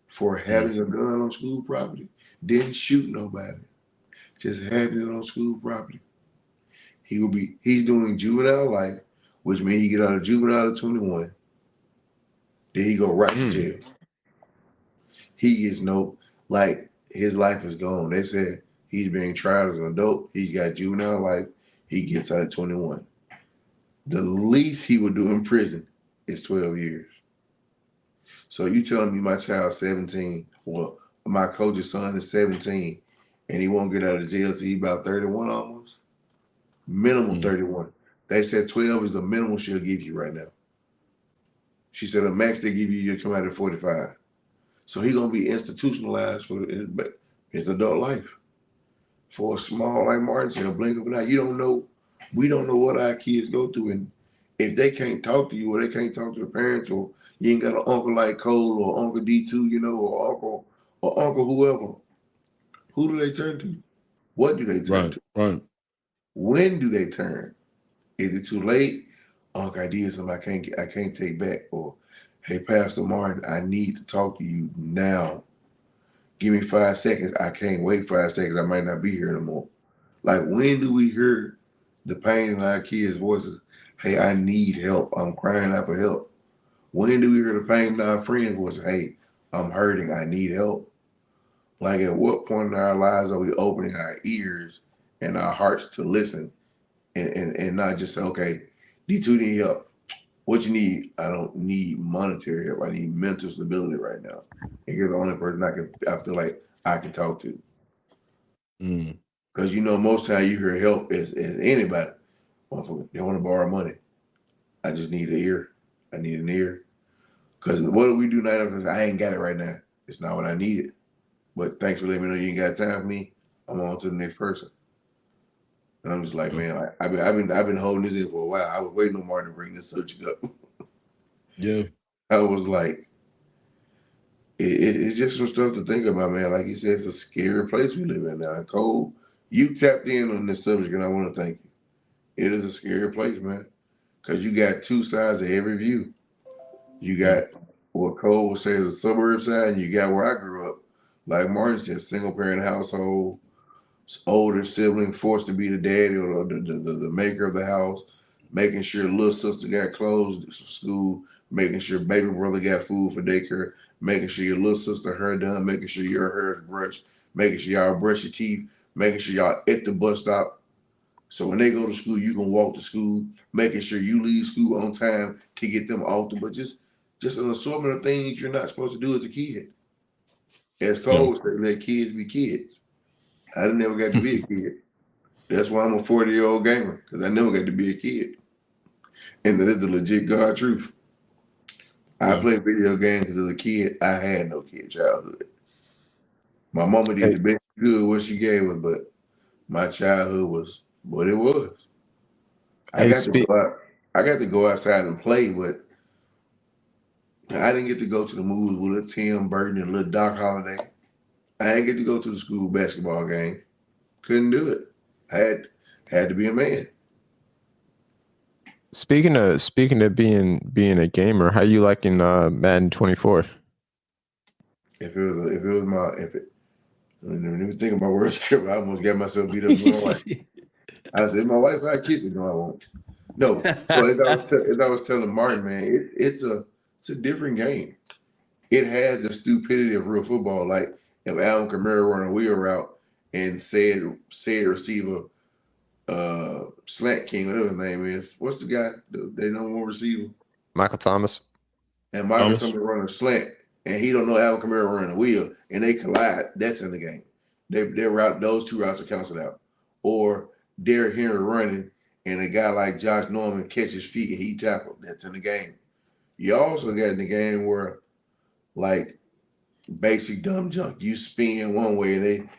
for having a gun on school property. Didn't shoot nobody. Just having it on school property. He's doing juvenile life, which means he get out of juvenile at 21. Then he go right to jail. He gets his life is gone. They said he's being tried as an adult. He's got juvenile life. He gets out at 21. The least he would do in prison is 12 years. So you telling me my child's 17, well, my coach's son is 17, and he won't get out of jail till he about 31 almost? Minimum 31. They said 12 is the minimum she'll give you right now. She said the max they give you, you'll come out at 45. So he's going to be institutionalized for his adult life. For a small, like Martin said, a blink of an eye. We don't know what our kids go through. And if they can't talk to you or they can't talk to the parents, or you ain't got an uncle like Cole or Uncle D2, or Uncle whoever, who do they turn to? What do they turn to? Right. When do they turn? Is it too late? Unc, I did something I can't take back, or hey, Pastor Martin, I need to talk to you now. Give me 5 seconds. I can't wait 5 seconds. I might not be here no more. Like, when do we hear the pain in our kids' voices? Hey, I need help. I'm crying out for help. When do we hear the pain in our friends' voices? Hey, I'm hurting. I need help. Like, at what point in our lives are we opening our ears and our hearts to listen and not just say, okay, D2 need help. What you need? I don't need monetary help. I need mental stability right now. And you're the only person I feel like I can talk to. Because most time you hear help is anybody. They want to borrow money. I just need an ear. I need an ear. Because what do we do now? I ain't got it right now. It's not what I needed. But thanks for letting me know you ain't got time for me. I'm on to the next person. And I'm just like, man, I've been holding this in for a while. I was waiting on Martin to bring this subject up. Yeah. I was like, it's just some stuff to think about, man. Like you said, it's a scary place we live in now. And Cole, you tapped in on this subject, and I want to thank you. It is a scary place, man, because you got two sides of every view. You got what Cole would say is a suburb side, and you got where I grew up. Like Martin said, single parent household, older sibling forced to be the daddy or the maker of the house, making sure little sister got clothes for school, making sure baby brother got food for daycare, making sure your little sister hair done, making sure your hair is brushed, making sure y'all brush your teeth, making sure y'all at the bus stop. So when they go to school, you can walk to school, making sure you leave school on time to get them off the but just an assortment of things you're not supposed to do as a kid. As Cole said, let kids be kids. I never got to be a kid. That's why I'm a 40-year-old gamer, because I never got to be a kid. And that is the legit God truth. I played video games because as a kid, I had no kid childhood. My mama did the best good what she gave us, but my childhood was what it was. I got to go outside and play, but I didn't get to go to the movies with a Tim Burton and little Doc Holliday. I didn't get to go to the school basketball game. Couldn't do it. Had to be a man. Speaking of being a gamer, how you liking Madden 24? When you think about worst trip, I almost got myself beat up with my wife. I said, my wife, I kiss it. No, I won't. No. So as I was telling Martin, man, it's a different game. It has the stupidity of real football. Like if Alvin Kamara run a wheel route and said receiver, Slant King, whatever his name is. What's the guy? They know more receiver. Michael Thomas. And Michael Thomas run a slant, and he don't know Alvin Kamara running a wheel, and they collide. That's in the game. Those two routes are canceled out. Or Derrick Henry running, and a guy like Josh Norman catch his feet and he tackled. That's in the game. You also got in the game where, like, basic dumb junk. You spin one way, and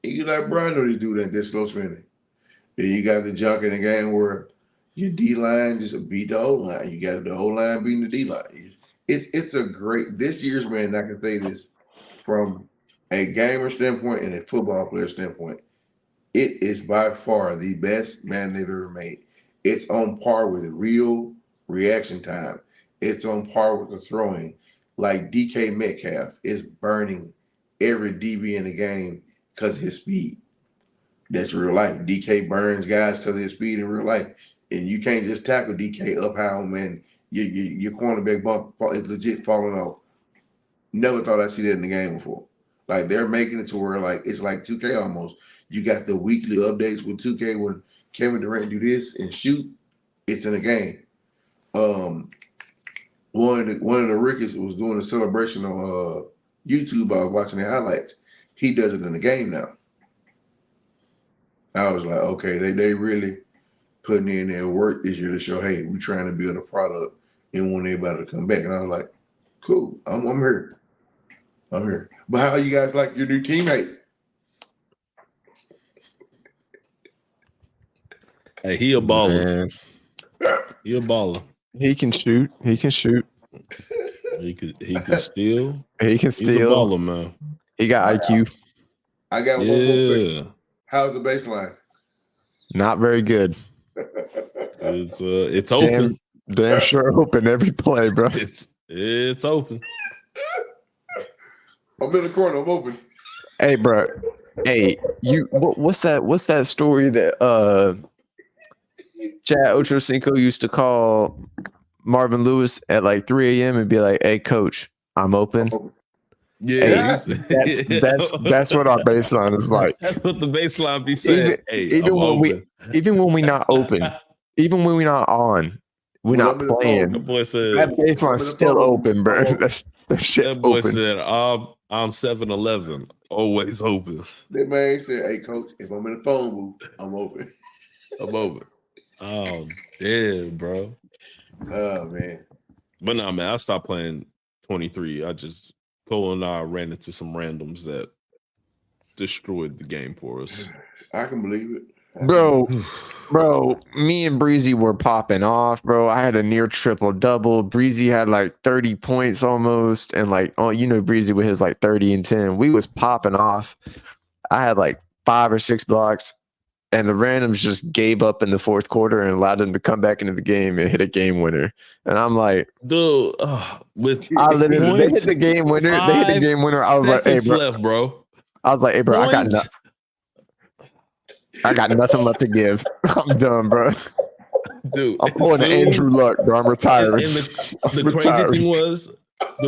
you like, bro, I know they do that. They're slow spinning. Then you got the junk in the game where your D line just beat the O line. You got the O line beating the D line. It's a great this year's man. I can say this from a gamer standpoint and a football player standpoint. It is by far the best man they've ever made. It's on par with real reaction time. It's on par with the throwing. Like DK Metcalf is burning every DB in the game because of his speed. That's real life. DK burns guys because of his speed in real life. And you can't just tackle DK up high, man. Your cornerback bump is legit falling off. Never thought I'd see that in the game before. Like they're making it to where like it's like 2K almost. You got the weekly updates with 2K when Kevin Durant do this and shoot. It's in the game. One of the Ricketts was doing a celebration on YouTube. I was watching the highlights. He does it in the game now. I was like, okay, they really putting in their work this year to show, hey, we're trying to build a product and want everybody to come back. And I was like, cool, I'm here. I'm here. But how you guys like your new teammate? Hey, he a baller. Man. He a baller. He can shoot. He can shoot. He could steal. He can steal. He's a baller, man. He got IQ. I got one more question. How's the baseline? Not very good. It's open. Damn sure open every play, bro. It's open. I'm in the corner. I'm open. Hey, bro. Hey, what's that story that Chad Ochocinco used to call Marvin Lewis at like 3 a.m. and be like, "Hey, coach, I'm open." Yeah, That's what our baseline is like. That's what the baseline be saying. Even when we not open, even when we not on, we're not playing. That boy said that baseline's still open, bro. That shit that boy open. said, I'm 7-Eleven, always open. That man said, "Hey, coach, if I'm in the phone booth, I'm open." I'm open. Oh, damn, bro. Oh man. But nah, man, I stopped playing 23. Cole and I ran into some randoms that destroyed the game for us. I can believe it. Bro, me and Breezy were popping off, bro. I had a near triple double. Breezy had like 30 points almost, and like, oh, you know, Breezy with his like 30 and 10. We was popping off. I had like 5 or 6 blocks, and the randoms just gave up in the fourth quarter and allowed them to come back into the game and hit a game winner. And I'm like, dude, they hit the game winner. They hit the game winner. I was like, hey, bro. Left, bro. I was like, hey, bro, I got nothing left to give. I'm done, bro. Dude, I'm pulling an Andrew Luck, bro. I'm retiring. And the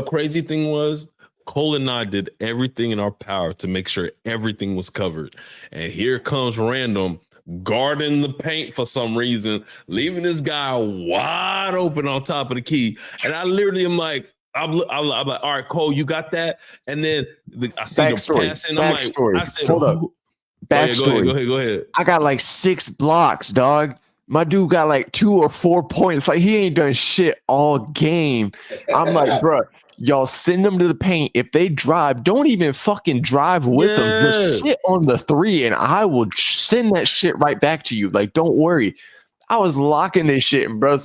crazy thing was, Cole and I did everything in our power to make sure everything was covered. And here comes random guarding the paint for some reason, leaving this guy wide open on top of the key. And I literally am like, I'm like, all right, Cole, you got that? And then I see the passing. I'm like, I said, hold up. Backstory. Go ahead. I got like 6 blocks, dog. My dude got like 2 or 4 points. Like, he ain't done shit all game. I'm like, bro, y'all send them to the paint. If they drive, don't even fucking drive with them. Just sit on the 3 and I will send that shit right back to you. Like, don't worry. I was locking this shit, and bro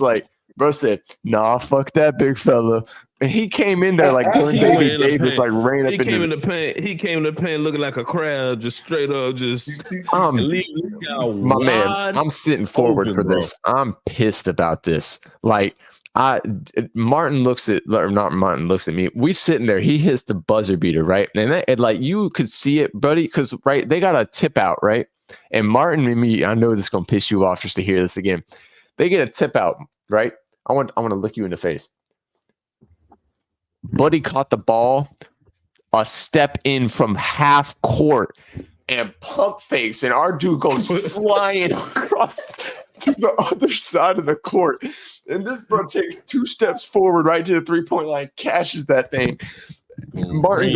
said, nah, fuck that big fella. And he came in there like doing Baby Davis, like ran up in the paint. He came in the paint looking like a crab, just straight up, just my man. I'm sitting forward for this. I'm pissed about this. Like, Martin looks at me. We sitting there. He hits the buzzer beater, right? And like, you could see it, buddy, because right, they got a tip out, right? And Martin and me, I know this is gonna piss you off just to hear this again. They get a tip out, right? I want to look you in the face. Buddy caught the ball a step in from half court and pump fakes, and our dude goes flying across to the other side of the court. And this bro takes 2 steps forward right to the 3-point line, cashes that thing. Martin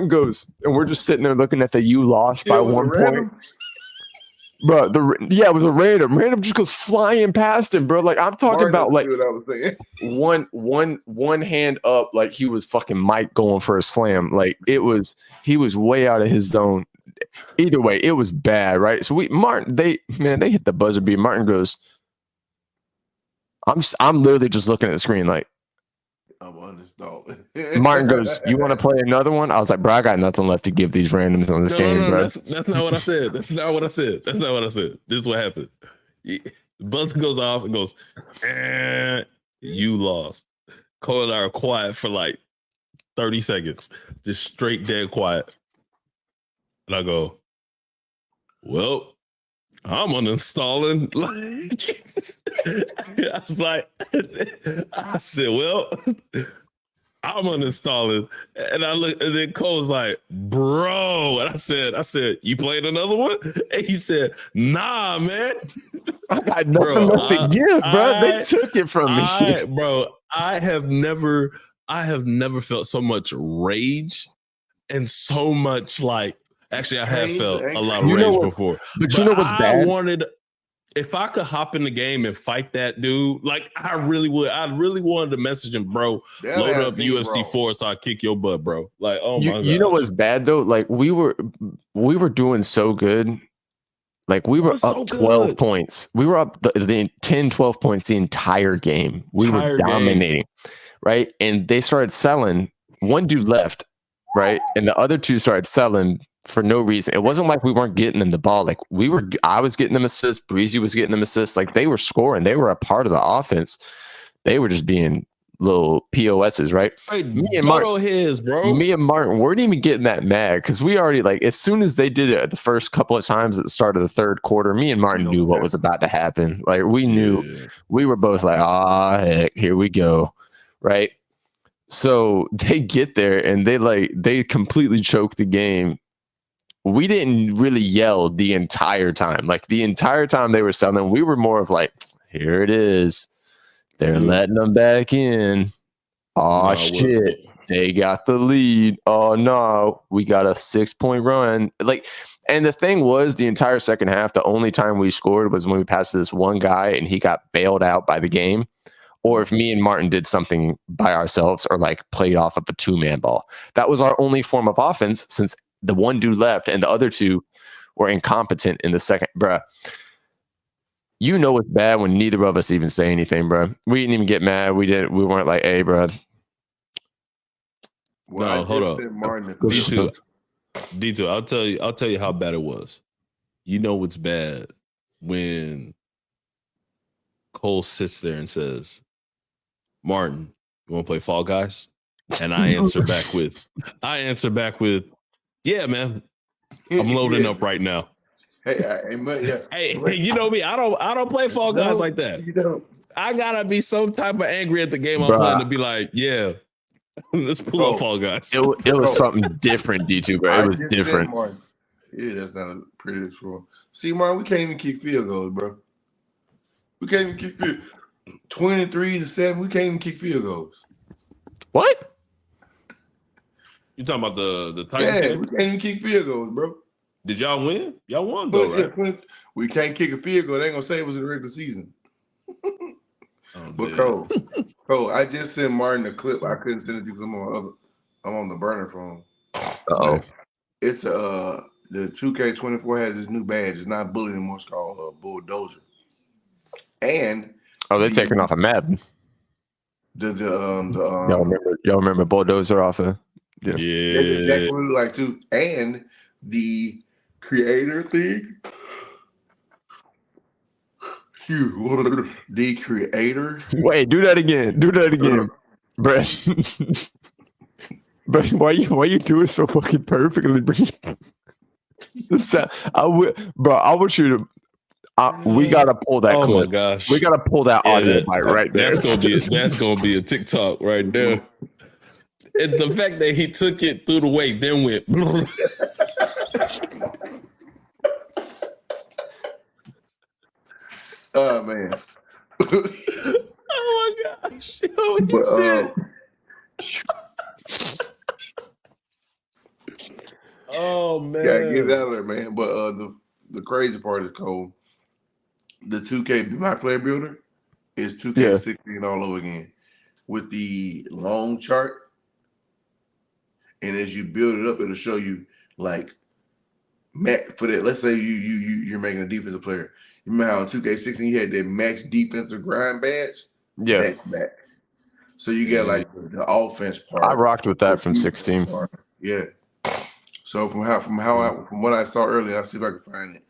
goes, and we're just sitting there looking at the you lost by 1 point. Bro, it was a random. Random just goes flying past him, bro. Like, I'm talking about like one hand up, like he was fucking Mike going for a slam. Like, he was way out of his zone. Either way, it was bad, right? So they hit the buzzer beat. Martin goes, I'm literally just looking at the screen like, I'm uninstalling. Martin goes, "You want to play another one?" I was like, "Bro, I got nothing left to give these randoms on this game, bro." That's not what I said. That's not what I said. This is what happened. Buzzer goes off and goes, "You lost." Cole and I are quiet for like 30 seconds, just straight dead quiet. And I go, "Well, I'm uninstalling." I said, "Well, I'm uninstalling." And I look, and then Cole's like, "Bro," and I said, "You played another one?" And he said, "Nah, man, I got nothing left to give, bro. They took it from me, bro. I have never felt so much rage and so much like." Actually, I have felt a lot of rage before. But you know what's bad? If I could hop in the game and fight that dude, like I really would. I really wanted to message him, bro. Load up UFC 4 so I kick your butt, bro. Like, oh my god. You know what's bad though? Like we were doing so good. Like we were up 12 points. We were up the 10, 12 points the entire game. We were dominating, right? And they started selling. One dude left, right? And the other two started selling for no reason. It wasn't like we weren't getting them the ball. Like I was getting them assists. Breezy was getting them assists. Like they were scoring. They were a part of the offense. They were just being little POSs, right? Me and Martin weren't even getting that mad because we already like as soon as they did it the first couple of times at the start of the third quarter, me and Martin knew what was about to happen. Like we knew we were both like, heck, here we go, right? So they get there and they completely choke the game. We didn't really yell the entire time. Like the entire time they were selling, we were more of like, here it is. They're letting them back in. Oh, shit. They got the lead. Oh, no. We got a 6-point run. And the thing was, the entire second half, the only time we scored was when we passed this one guy and he got bailed out by the game. Or if me and Martin did something by ourselves or like played off of a 2-man ball. That was our only form of offense since the one dude left and the other two were incompetent in the second. Bruh. You know it's bad when neither of us even say anything, bro. We didn't even get mad. We weren't like, hey, bro. Well, no, hold up. D2, I'll tell you how bad it was. You know what's bad when Cole sits there and says, Martin, you want to play Fall Guys? And I answer back with, yeah, man. I'm loading up right now. Hey, you know me. I don't play Fall Guys like that. You don't. I gotta be some type of angry at the game I'm playing to be like, yeah, let's pull up Fall Guys. It was something different, D2, bro. It was different. Yeah, that's not a pretty score. See, Martin, we can't even kick field goals, bro. We can't even kick field 23-7. We can't even kick field goals. What? You talking about the Titans game? We can't even kick field goals, bro. Did y'all win? Y'all won though, right? We can't kick a field goal. They ain't gonna say it was in the regular season. But Cole, I just sent Martin a clip. I couldn't send it to you because I'm on the burner phone. It's the 2K24 has this new badge. It's not bully anymore. It's called Bulldozer. And they're taking off a map. Y'all remember Bulldozer off of? Yeah. That's what it like too. And the creator thing. The creator. Wait, do that again. Brett. But why you do it so fucking perfectly, bro? I want you to. We gotta pull that clip. Oh my gosh, we gotta pull that audio bite right there. That's gonna be a TikTok right there. And the fact that he took it through the weight, then went. Oh man. Oh my gosh. Oh man. Gotta get it out of there, man. But the crazy part is, Cole, the 2K My Player Builder is 2K16 all over again with the long chart. And as you build it up, it'll show you like for that. Let's say you're making a defensive player. You remember how in 2K16 you had that max defensive grind badge? Yeah. That's back. So you got like the offense part. I rocked with that from 16. Part. Yeah. So from what I saw earlier, I'll see if I can find it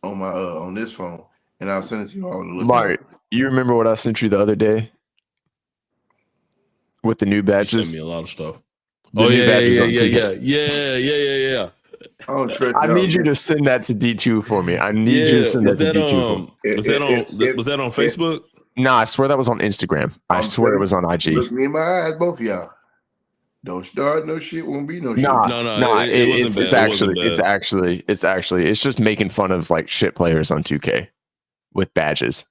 on my on this phone, and I'll send it to you all to look Mark, you remember what I sent you the other day with the new badges? You sent me a lot of stuff. Yeah. I need you to send that to D2 for me. I need you to send that to D2 was that on Facebook? Nah, I swear that was on Instagram. I swear it was on IG. Look me in my eyes, both of y'all. Don't start no shit. Won't be no shit. No. It's actually just making fun of like shit players on 2K with badges.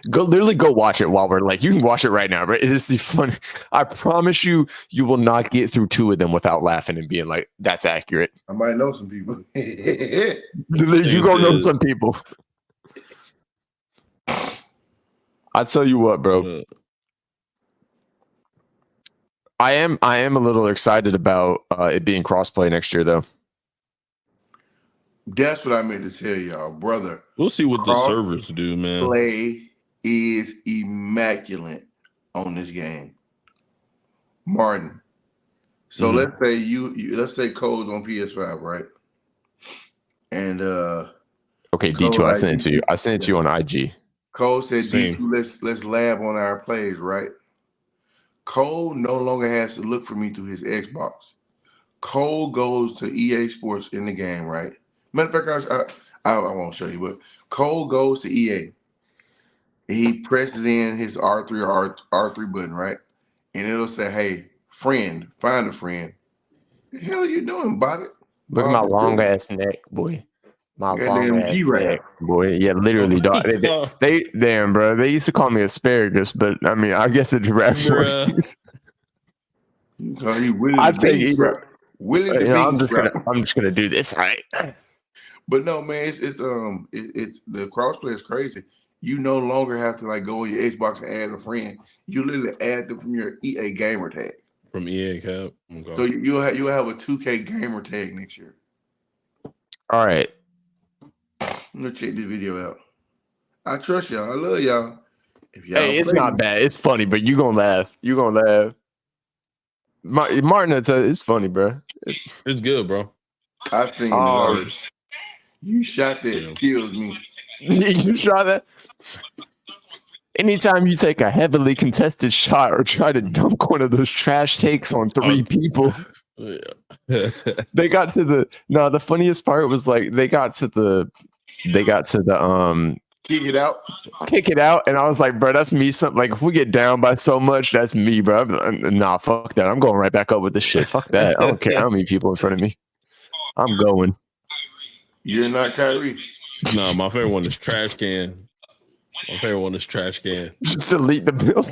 Literally go watch it while we're like, you can watch it right now, but it is the fun. I promise you will not get through 2 of them without laughing and being like, that's accurate. I might know some people. You gonna know some people. I tell you what, bro. I am a little excited about it being crossplay next year, though. That's what I meant to tell y'all, brother. We'll see what the servers do, man. Play is immaculate on this game. Martin, So let's say let's say Cole's on PS5, right? And okay, Cole, D2, I like, sent it to you. I sent it to you on IG. Cole said, Same. D2, let's lab on our plays, right? Cole no longer has to look for me through his Xbox. Cole goes to EA Sports in the game, right? Matter of fact, I won't show you, but Cole goes to EA. He presses in his R3 or R3 button, right? And it'll say, hey, friend, find a friend. The hell are you doing, Bobby? Look at my long ass neck, boy. My long ass neck, boy. Yeah, literally, dog. They damn, bro. They used to call me asparagus, but I mean, I guess it's rational. You call you Willie I the take Beast, either. Willie the Beast, I'm just gonna do this, all right? But no, man, it's the crossplay is crazy. You no longer have to like go on your Xbox and add a friend. You literally add them from your EA gamer tag. From EA Cap. Okay. So you'll have a 2K gamer tag next year. All right. I'm gonna check this video out. I trust y'all. I love y'all. If y'all Hey, it's not bad. It's funny, but you gonna laugh. You gonna laugh. Martin, it's funny, bro. It's good, bro. I've seen it already. You shot that kills me. You shot that? Anytime you take a heavily contested shot or try to dunk one of those trash takes on three people, they got to the funniest part was like they got to the kick it out, and I was like, bro, that's me. Something like if we get down by so much, that's me, bro. Nah, fuck that. I'm going right back up with this shit. Fuck that. I don't care how many people in front of me. I'm going. You're not Kyrie. No, my favorite one is trash can. My favorite one is trash can. Just delete the bill.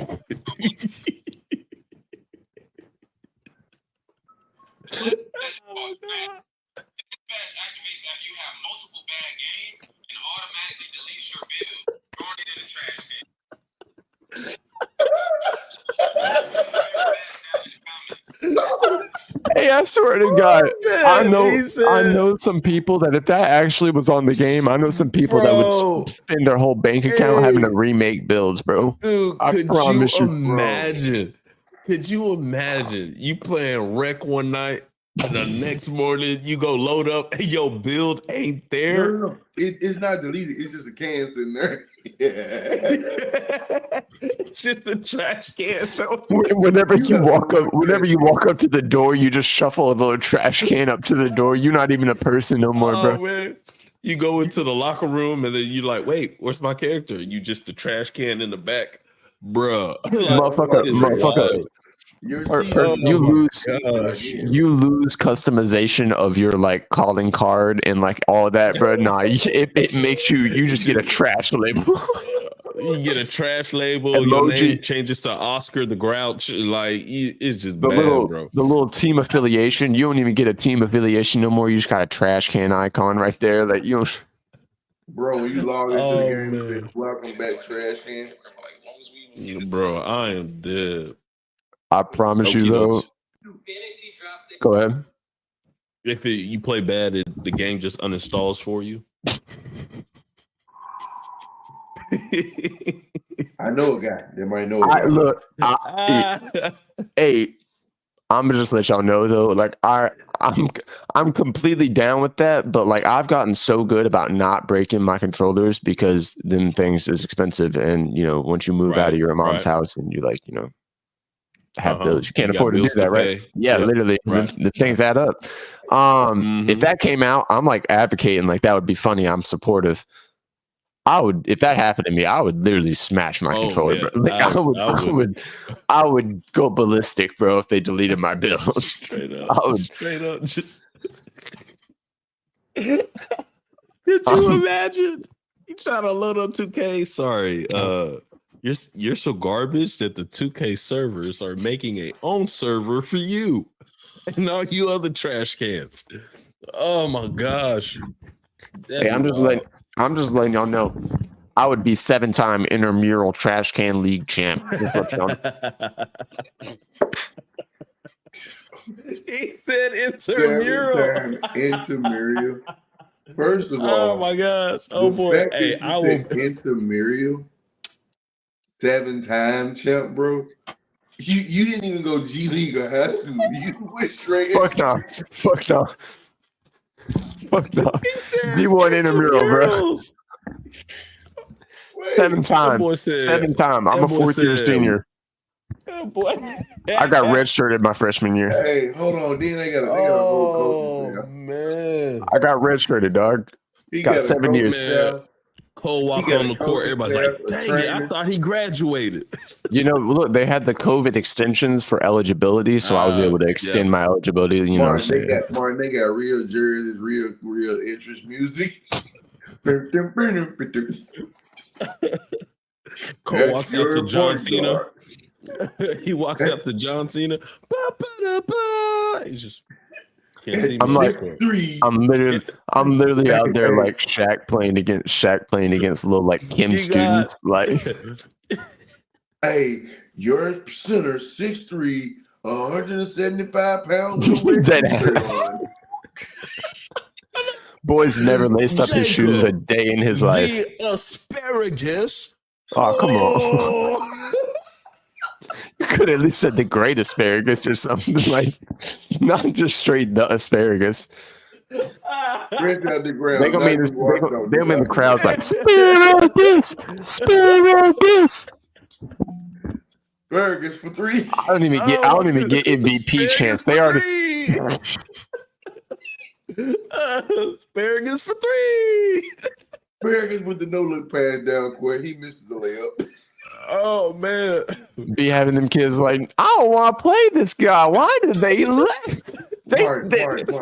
Hey, I swear to God, I know some people that if that actually was on the game, I know some people that would spend their whole bank account having to remake builds, bro. Dude, I promise you, imagine? Could you imagine you playing Wreck one night and the next morning you go load up and your build ain't there? No. It's not deleted. It's just a can sitting there. It's just a trash can. So whenever you walk up to the door, you just shuffle a little trash can up to the door. You're not even a person no more, bro. Man. You go into the locker room and then you're like, wait, where's my character? You just the trash can in the back, bruh. Motherfucker. You lose customization of your like calling card and like all of that, bro. Nah, it makes you just get a trash label. You get a trash label. Emoji. Your name changes to Oscar the Grouch. Like it's just bad, bro. The little team affiliation. You don't even get a team affiliation no more. You just got a trash can icon right there. Like you don't. Bro, when you log into the game, and say, welcome back, trash can. Bro, I am dead. I promise you though. Go ahead. If you play bad, the game just uninstalls for you. I know a guy. They might know a guy. Hey, I'm gonna just let y'all know though. Like I'm completely down with that, but like I've gotten so good about not breaking my controllers because them things is expensive, and you know once you move out of your mom's house and you like have bills, you can't afford to do that, right? Yeah, literally, the things add up. If that came out, I'm like advocating like that would be funny. I'm supportive. If that happened to me, I would literally smash my controller. Yeah. Bro. Like, I would go ballistic, bro, if they deleted my bills. Straight up, just. Could you imagine? You trying to load up 2K? Sorry, you're so garbage that the 2K servers are making a own server for you and all you other trash cans. Oh my gosh! Hey, I'm just letting y'all know. I would be 7-time intramural trash can league champ. He said intramural. Intramural. First of all, oh my gosh! Oh boy! Hey, I will intramural. 7-time champ, bro. You didn't even go G League or high school. You went straight. Fuck no. Fuck no. Fuck no. D1 intramural, bro. 7 times. 7 times. I'm a 4th-year senior. Boy. I got redshirted my freshman year. Hey, hold on. Then they got a road coach. Man. I got redshirted, dog. He got 7 years. Man. Cole walk on the court. Everybody's like, dang it, I thought he graduated. You know, look, they had the COVID extensions for eligibility, so I was able to extend my eligibility. You know what I'm saying? Martin, they got real jerseys, real interest music. Cole walks up to John Cena. He walks up to John Cena. He's just can't see me. I'm like, I'm literally out there like Shaq playing against little like Kim students. Like, hey, your center 6'3", 175 pounds. Dead ass. Boy's never laced up his shoes a day in his life. The asparagus. Oh, come on. You could at least said the great asparagus or something, like not just straight the asparagus. They're gonna be in the crowd like asparagus. Asparagus for 3. I don't even get MVP chance. They already asparagus for 3. Asparagus with the no look pass down court. He misses the layup. Oh man, be having them kids like, I don't want to play this guy. Why did they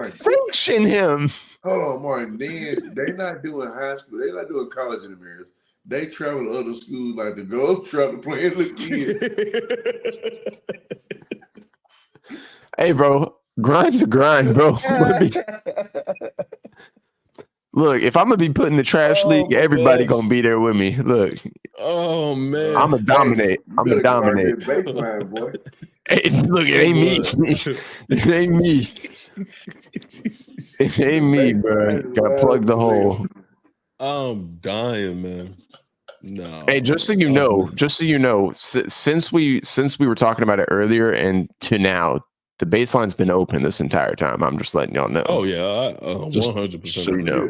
sanction him? Hold on, Martin. Then they're not doing high school. They're not doing college in America. They travel to other schools like the Globetrotter playing little kids. Hey, bro, grind's a grind, bro. Look, if I'm gonna be put in the trash league, everybody gonna be there with me. Look. Oh man. I'm gonna dominate. I'm gonna dominate. Baseline, boy. Hey, look, it ain't me. It ain't me. It ain't me, bro. Gotta plug the hole. I'm dying, man. No. Hey, just so you know, since we were talking about it earlier and to now, the baseline's been open this entire time. I'm just letting y'all know. Oh yeah, 100%. So you know,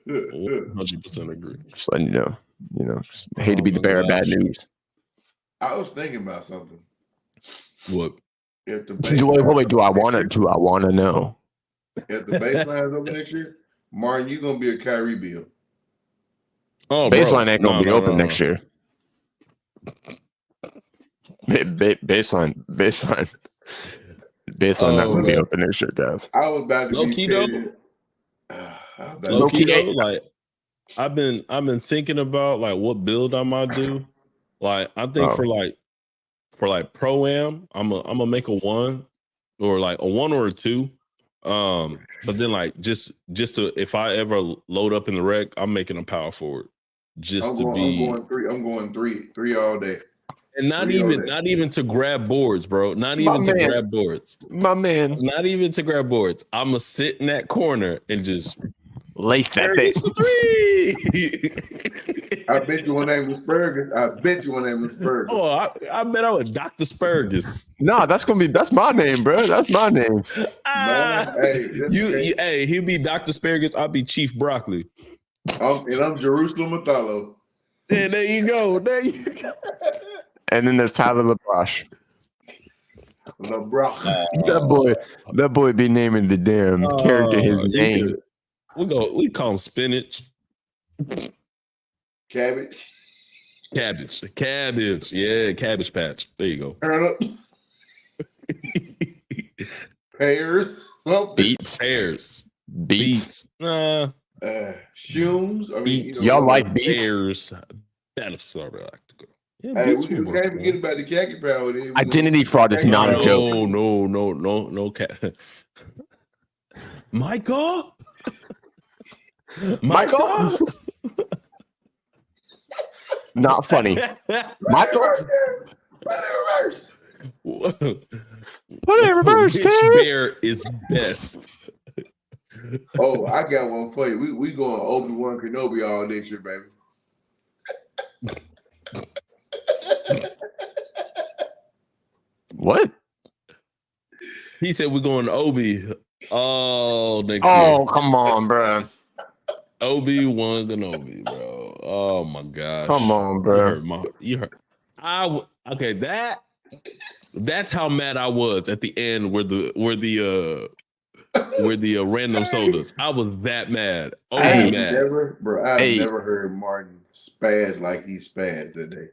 100% agree. Just letting you know. You know, hate to be the bearer of bad news. I was thinking about something. What? If the do I want to know? If the baseline's open next year, Martin, you gonna be a Kyrie Bill. Oh, baseline ain't gonna be open next year. Baseline not gonna be open next year, guys. I was about to low key though. Low key though, like I've been thinking about like what build I might do. Like I think for pro am, I'm gonna make a 1 or like a 1 or a 2. But then like just to if I ever load up in the rec, I'm making a power forward. I'm going three all day. And not even to grab boards, bro. Not even to grab boards. My man. Not even to grab boards. I'm gonna sit in that corner and just lace that thing. For 3. I bet you one name was Spurgus. Oh, I bet I would Dr. Spurgus. No, that's my name, bro. That's my name. Hey, he'll be Dr. Spurgus. I'll be Chief Broccoli. I'm Jerusalem Matalo. There you go. And then there's Tyler LaBroche. That boy be naming the damn character his name. We call him spinach. Cabbage. Yeah, cabbage patch. There you go. Turnips. Pears. Beets. Shoes. I mean, y'all like beets? Pears. That's what I like to go. Yeah, hey, we can't forget about the khaki power. Identity fraud is not a joke. No. Michael. Not funny. Michael. Put it in reverse. Which bear is best? Oh, I got one for you. We going Obi-Wan Kenobi all next year, baby. What? He said we're going to Obi. Next Oh, year. come on, bro. Obi-Wan Kenobi, bro. Oh my gosh. Come on, bro. You hurt. Okay, that's how mad I was at the end where the random sodas. I was that mad. Hey. Mad. I've never heard Martin spaz like he spazzed that day.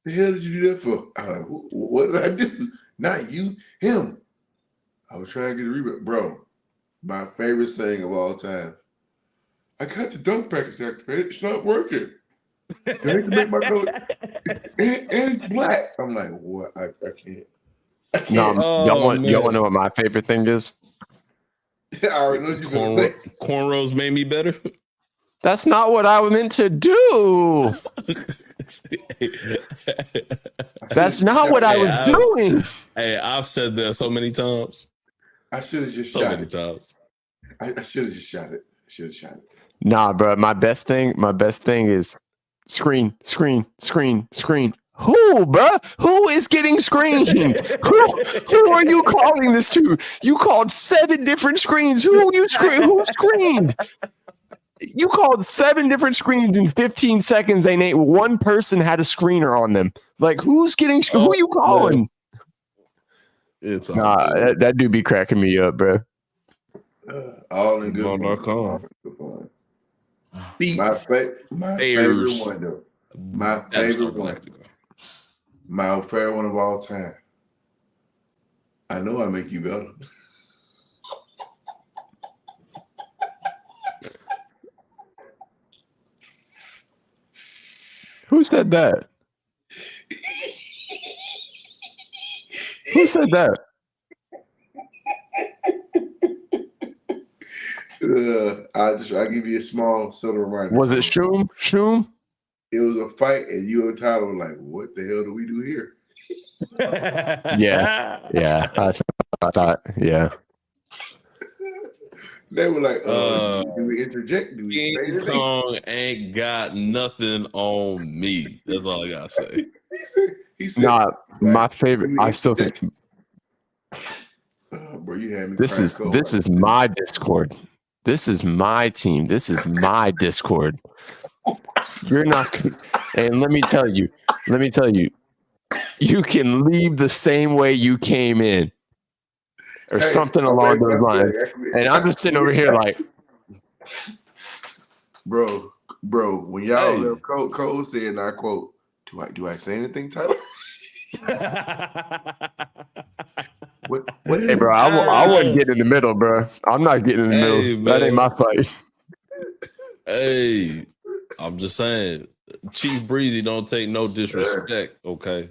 The hell did you do that for? I was like, what did I do? Not you, him. I was trying to get a rebound. Bro, my favorite saying of all time. I got the dunk package activated. It's not working. I hate to make my color. and it's black. I'm like, what? I can't. No, y'all want to know what my favorite thing is? I already know what you're going to say. Cornrows made me better. That's not what I meant to do. That's not what I was doing. Hey, I've said that so many times. I should have just shot it. So many times. I should have just shot it. Nah, bro. My best thing is screen. Who, bro? Who is getting screened? Who are you calling this to? You called 7 different screens. Who screened? You called 7 different screens in 15 seconds, and ain't one person had a screener on them. Like, who's getting? Who are you calling? It's that dude be cracking me up, bro. All in good. Beats. My favorite one though. My favorite one. My favorite one of all time. I know I make you better. Who said that? Who said that? I'll give you a small subtle reminder. Was it Shoom? It was a fight, and you and Tyler were like, "What the hell do we do here?" Yeah. I thought, yeah. They were like, "Do we interject? Do we say King anything?" Kong ain't got nothing on me. That's all I gotta say. he said, "Nah, my favorite. I still think." Bro, you had me. This is my Discord. This is my team. This is my Discord. You're not, and let me tell you, you can leave the same way you came in, or something along those lines. And I'm just sitting over here like, bro, when y'all left, Cole said, and I quote, "Do I say anything, Tyler?" What hey, bro, I wouldn't get in the middle, bro. I'm not getting in the middle. Man. That ain't my fight. Hey, I'm just saying, Chief Breezy don't take no disrespect. Okay.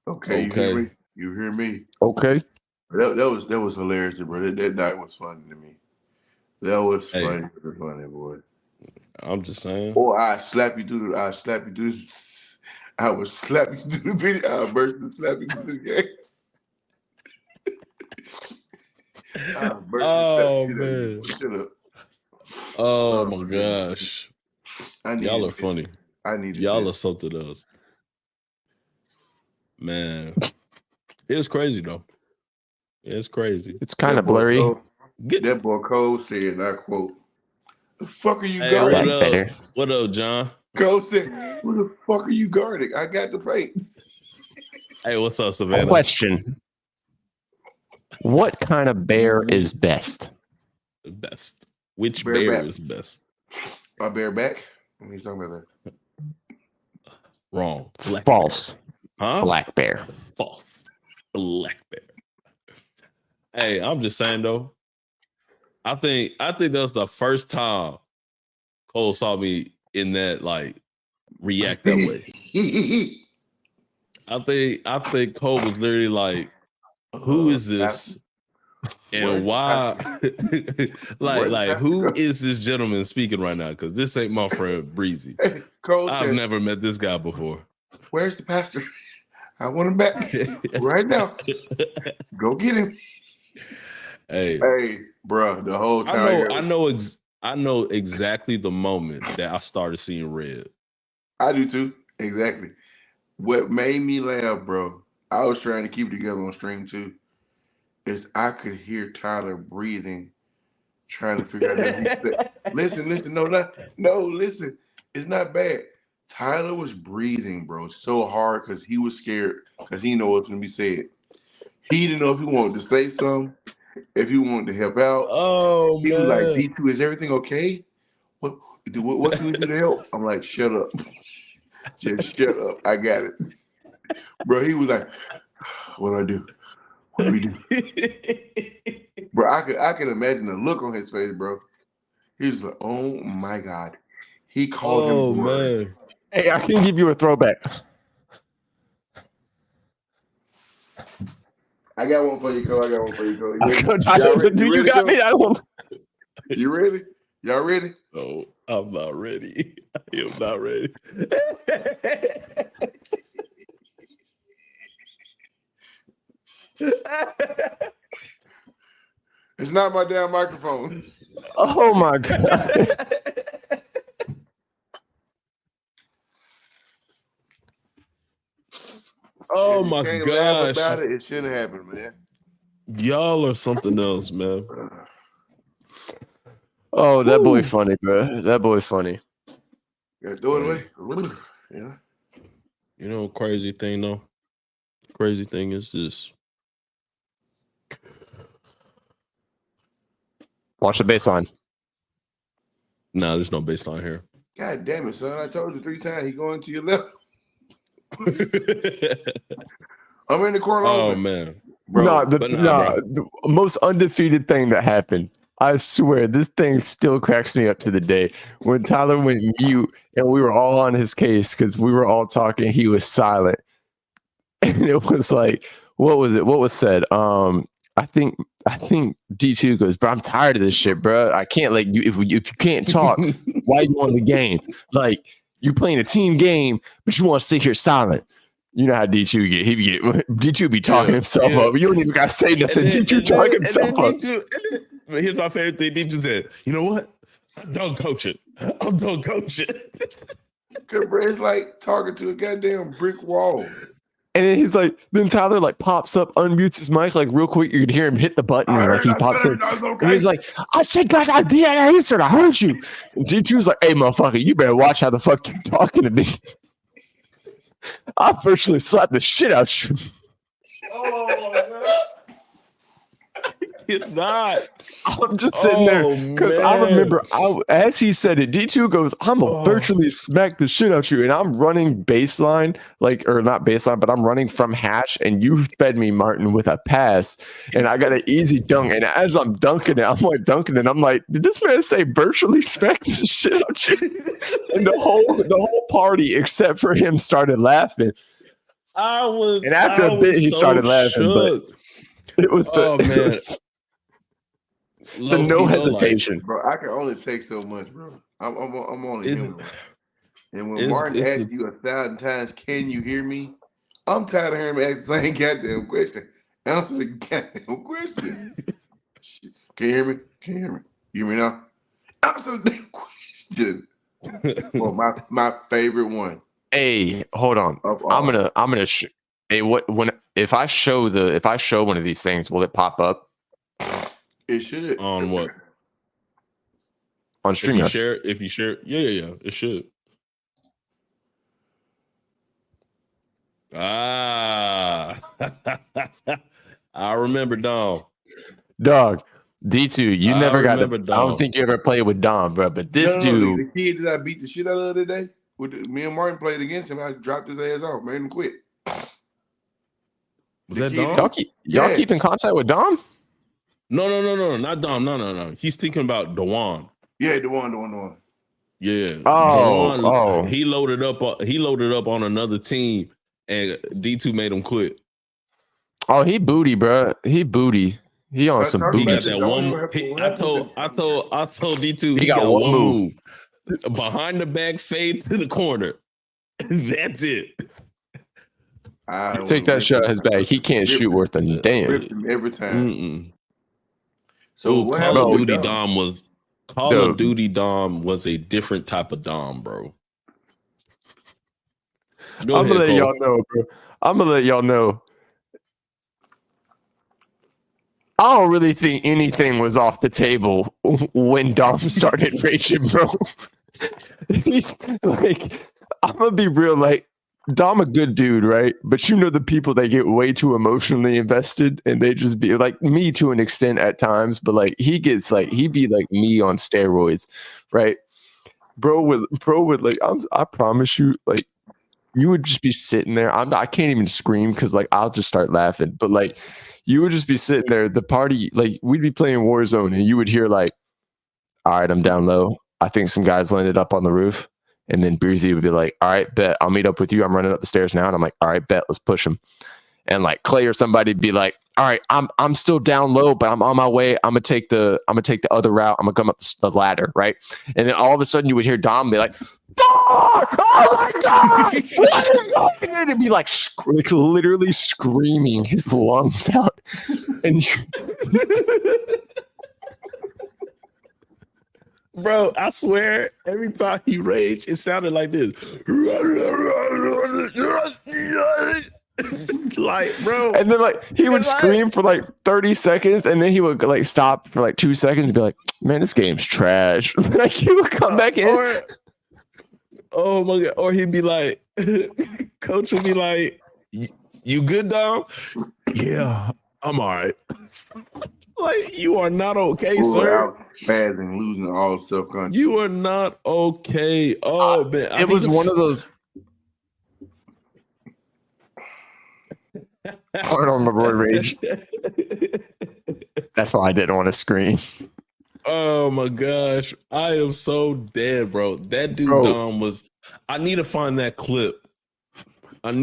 You hear me? Okay. That was hilarious, bro. That night was funny to me. That was funny, boy. I'm just saying. Or I slap you through. I would slap you through the video. I would burst and slap you through the game. Oh man! Oh my gosh! Y'all are funny. Y'all are something else, man. It's crazy though. It's crazy. It's kind of blurry. That boy Cole said, and I quote, "The fuck are you guarding?" That's better. What up, John? Cole said, "Who the fuck are you guarding? I got the plates." Hey, what's up, Savannah? Question. What kind of bear is best? Best. Which bear is best? A bareback? What are you talking about there? Wrong. False. Huh? Black bear. False. Black bear. Hey, I'm just saying though. I think that's the first time Cole saw me in that react that way. I think Cole was literally like, who is this? And why? Who is this gentleman speaking right now? Because this ain't my friend Breezy. I've never met this guy before. Where's the pastor? I want him back right now. Go get him. Hey, bro. The whole time I know exactly the moment that I started seeing red. I do too. Exactly. What made me laugh, bro, I was trying to keep it together on stream too. Is I could hear Tyler breathing, trying to figure out what he said. Listen, listen. It's not bad. Tyler was breathing, bro, so hard because he was scared because he know what's gonna be said. He didn't know if he wanted to say something, if he wanted to help out. Oh He was like, man. D2, is everything okay? What can we do to help? I'm like, shut up. Just shut up. I got it. Bro, he was like, what do I do? What do we do? Bro, I could imagine the look on his face, bro. He was like, oh my God. He called him. Oh man. Hey, I can give you a throwback. I got one for you, Cole. You You got me. I don't. You ready? Y'all ready? No, I'm not ready. I am not ready. It's not my damn microphone. Oh my God. Oh If you my can't laugh gosh. about it, it shouldn't happen, man. Y'all are something else, man. Oh, that boy Woo. funny, bro. That boy funny. Yeah, throw it away. Yeah. You know, crazy thing though. Crazy thing is this. Watch the baseline. Nah, there's no baseline here. God damn it, son. I told you 3 times he going to your left. I'm in the corner. Oh open. man. Bro. Bro. bro. The most undefeated thing that happened. I swear, this thing still cracks me up to the day. When Tyler went mute and we were all on his case because we were all talking, he was silent. And it was like, what was it? What was said? I think D2 goes, bro, I'm tired of this shit, bro. I can't let you if you can't talk, why you on the game? Like, you playing a team game, but you want to sit here silent. You know how D2 get. D2 be talking himself up. You don't even got to say nothing. D2 talking himself up. But here's my favorite thing. D2 said, you know what? I'm done coaching. Cause bro, it's like talking to a goddamn brick wall. And then he's like, then Tyler like pops up, unmutes his mic like real quick. You could hear him hit the button, and like he pops in, and he's like, "I said, guys, I did. I answered. I heard you." And G2's like, "Hey, motherfucker, you better watch how the fuck you're talking to me." I virtually slapped the shit out you. Oh my God. It's not. I'm just sitting there because I remember as he said it, D2 goes, I'm gonna virtually smack the shit out you. And I'm running baseline, or not baseline, but I'm running from hash, and you fed me, Martin, with a pass. And I got an easy dunk. And as I'm dunking it, I'm like, did this man say virtually smack the shit out you? And the whole party, except for him, started laughing. And after a bit, he started laughing, but it was man. The no hesitation, bro. I can only take so much, bro. I'm only human. And when Martin asked you 1,000 times, "Can you hear me?" I'm tired of hearing him ask the same goddamn question. Answer the goddamn question. Can you hear me? Can you hear me? You hear me now? Answer the question. Well, my favorite one. Hey, hold on. I'm gonna. Hey, if I show one of these things, will it pop up? It should. On what? On StreamYard. If you share, yeah, it should. I remember Dom. Dog, D2, you never got to. Dom. I don't think you ever played with Dom, bro. But this dude, the kid that I beat the shit out of the other day, me and Martin played against him. I dropped his ass off, made him quit. Was that Dom? Y'all keep in contact with Dom? No, not Dom. No. He's thinking about Dewan. Yeah, Dewan. Yeah. Oh. He loaded up on another team, and D2 made him quit. Oh, he booty, bro. He booty. He on some booty. He got that one. I told D2 he got one move. Behind the back fade to the corner. That's it. Take that shot his bag. He can't shoot worth a damn. Every time. Mm-mm. So Call of Duty Dom was a different type of Dom, bro. I'm gonna let y'all know, bro. I'm gonna let y'all know. I don't really think anything was off the table when Dom started raging, bro. Like, I'm gonna be real, like, Dom a good dude, right? But you know the people that get way too emotionally invested and they just be like me to an extent at times, but like he gets like he be like me on steroids, right? Bro would like I promise you, like you would just be sitting there. I can't even scream because like I'll just start laughing. But like you would just be sitting there, the party, like we'd be playing Warzone and you would hear like, all right, I'm down low. I think some guys landed up on the roof. And then Breezy would be like, all right, bet I'll meet up with you. I'm running up the stairs now. And I'm like, all right, bet let's push him. And like Clay or somebody would be like, all right, I'm still down low, but I'm on my way. I'm gonna take the other route. I'm gonna come up the ladder, right? And then all of a sudden you would hear Dom be like, oh my god, what is going on? And be like literally screaming his lungs out. And Bro, I swear, every time he raged, it sounded like this. Like, bro. And then like he would scream for like 30 seconds and then he would like stop for like 2 seconds and be like, man, this game's trash. Like he would come back in. Oh my god. Or he'd be like, coach would be like, you good, Dom? Yeah, I'm all right. Like, you are not okay, sir. Spazzing, losing all self-conscious. You are not okay. Oh, man. It was one of those. On the roid rage. That's why I didn't want to scream. Oh my gosh. I am so dead, bro. That dude, Dom, was. I need to find that clip. I'm a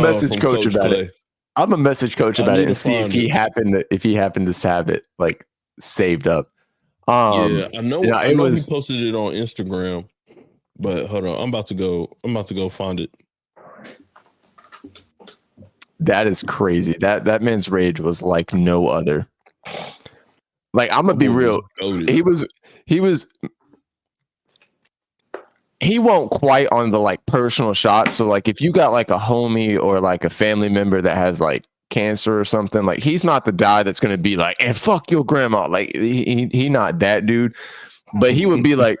message coach about it. I'm a message coach about it and see if he happened to have it like saved up. Yeah, I know. I know he posted it on Instagram, but hold on, I'm about to go find it. That is crazy. That man's rage was like no other. Like I'm gonna be real. He won't quite on the like personal shots. So like if you got like a homie or like a family member that has like cancer or something, like he's not the guy that's gonna be like, and fuck your grandma. Like he not that dude. But he would be like,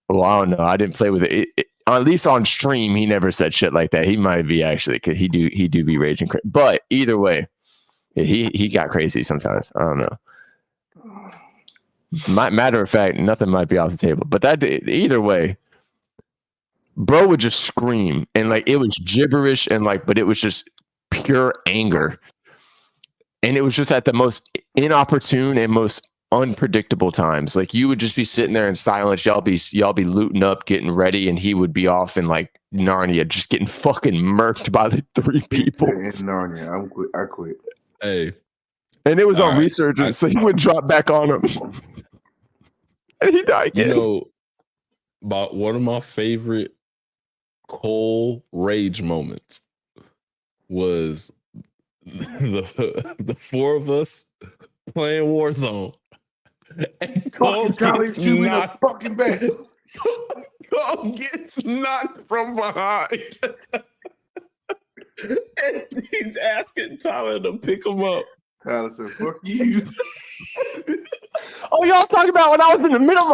well, I don't know. I didn't play with it. At least on stream, he never said shit like that. He might be actually, because he do be raging. But either way, he got crazy sometimes. I don't know. Matter of fact, nothing might be off the table. But that either way, bro would just scream and like it was gibberish and like, but it was just pure anger, and it was just at the most inopportune and most unpredictable times. Like you would just be sitting there in silence, y'all be looting up, getting ready, and he would be off in like Narnia, just getting fucking murked by the 3 people. In Narnia, I quit. Hey, and it was on resurgence, so he would drop back on him, and he died again. You know, about one of my favorite Cole rage moments was the 4 of us playing Warzone. And Cole gets knocked fucking back. Cole gets knocked from behind. And he's asking Tyler to pick him up. Tyler said, fuck you. Oh, y'all talking about when I was in the middle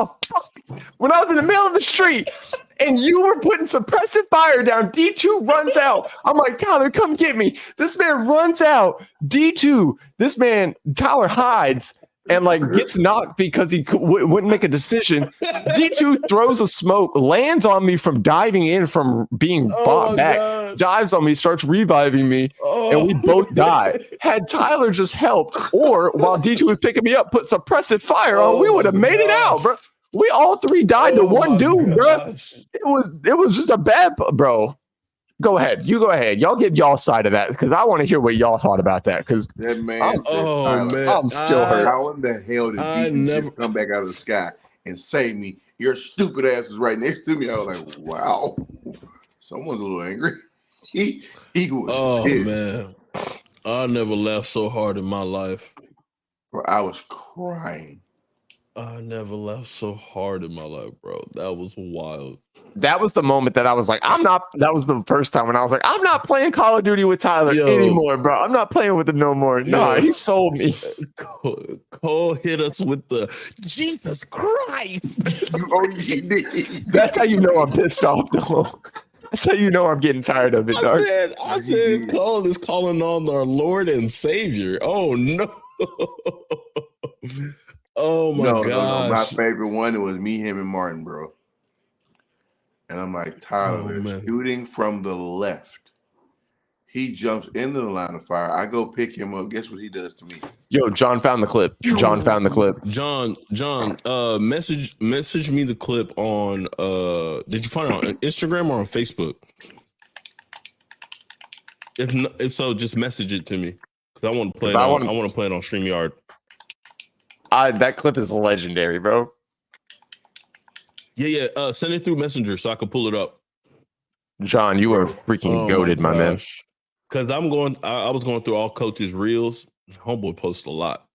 of the street and you were putting suppressive fire down. D2 runs out. I'm like, Tyler, come get me. This man runs out. D2, this man, Tyler hides and like gets knocked because he wouldn't make a decision. D2 throws a smoke, lands on me from diving in from being bought back, God. Dives on me, starts reviving me, and we both die. Had Tyler just helped, or while D2 was picking me up, put suppressive fire on, we would have made it out, bro. We all 3 died to one dude, bro. It was just a bad, bro. Go ahead. You go ahead. Y'all give y'all side of that because I want to hear what y'all thought about that. Because that man, I'm still hurt. How in the hell did you come back out of the sky and save me? Your stupid ass was right next to me. I was like, wow, someone's a little angry. He was. Pissed. Man, I never laughed so hard in my life. Bro, I was crying. I never laughed so hard in my life, bro. That was wild. That was the moment that I was like, I'm not. That was the first time when I was like, I'm not playing Call of Duty with Tyler anymore, bro. I'm not playing with him no more. Nah, he sold me. Cole hit us with the Jesus Christ. That's how you know I'm pissed off, though. That's how you know I'm getting tired of it, dog. I said Cole is calling on our Lord and Savior. Oh no. Oh my gosh. No. My favorite one, it was me, him, and Martin, bro. And I'm like, Tyler, they're shooting from the left. He jumps into the line of fire. I go pick him up. Guess what he does to me? Yo, John found the clip. John, message me the clip on did you find it on Instagram or on Facebook? If so, just message it to me. Because I want to play it I want to play it on StreamYard. That clip is legendary, bro. Yeah. Send it through Messenger so I can pull it up. John, you are freaking goated, my man. Because I was going through all coaches' reels. Homeboy posted a lot.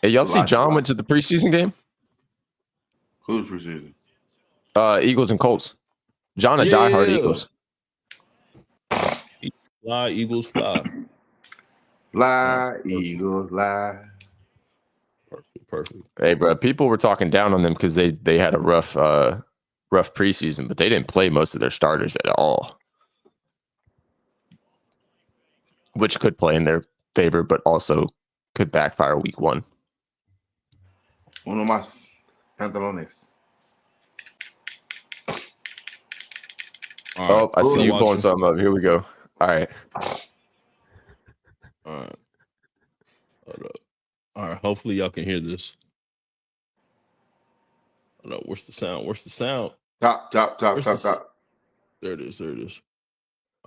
Hey, y'all see John went to the preseason game? Who's preseason? Eagles and Colts. John, a diehard Eagles. Fly, Eagles, fly. Fly, Eagles, fly. Perfect. Hey, bro, people were talking down on them because they had a rough preseason, but they didn't play most of their starters at all, which could play in their favor, but also could backfire week 1. Uno más pantalones. Oh, I see you pulling something up. Here we go. All right. Hold up. All right. Hopefully y'all can hear this. Hold up. Where's the sound? Top. There it is. All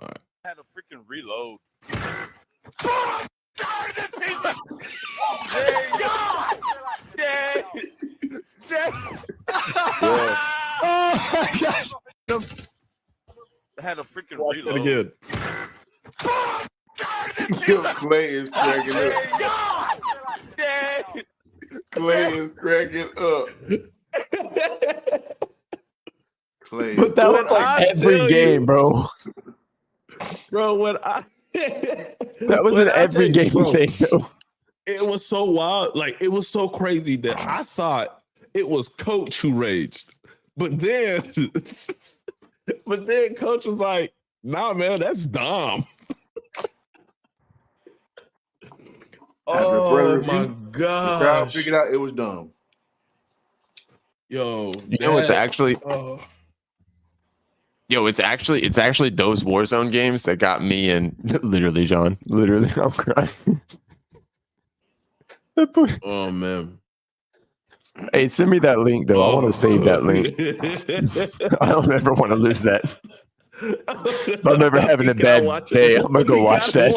right. I had a freaking reload. Jay. Oh my gosh. I had a freaking reload. Again. Clay is cracking up. Clay is cracking up. Clay. But that was like every game, bro. Bro, that was an every game thing, though. It was so wild. Like, it was so crazy that I thought it was Coach who raged. But then Coach was like, nah, man, that's Dom. Oh my gosh. The crowd figured out it was dumb. Yo, you know it's actually it's actually those Warzone games that got me in. Literally, John. Literally, I'm crying. Oh man. Hey, send me that link though. I want to save that link. I don't ever want to lose that. If I'm ever having a bad day, I'm gonna go watch that.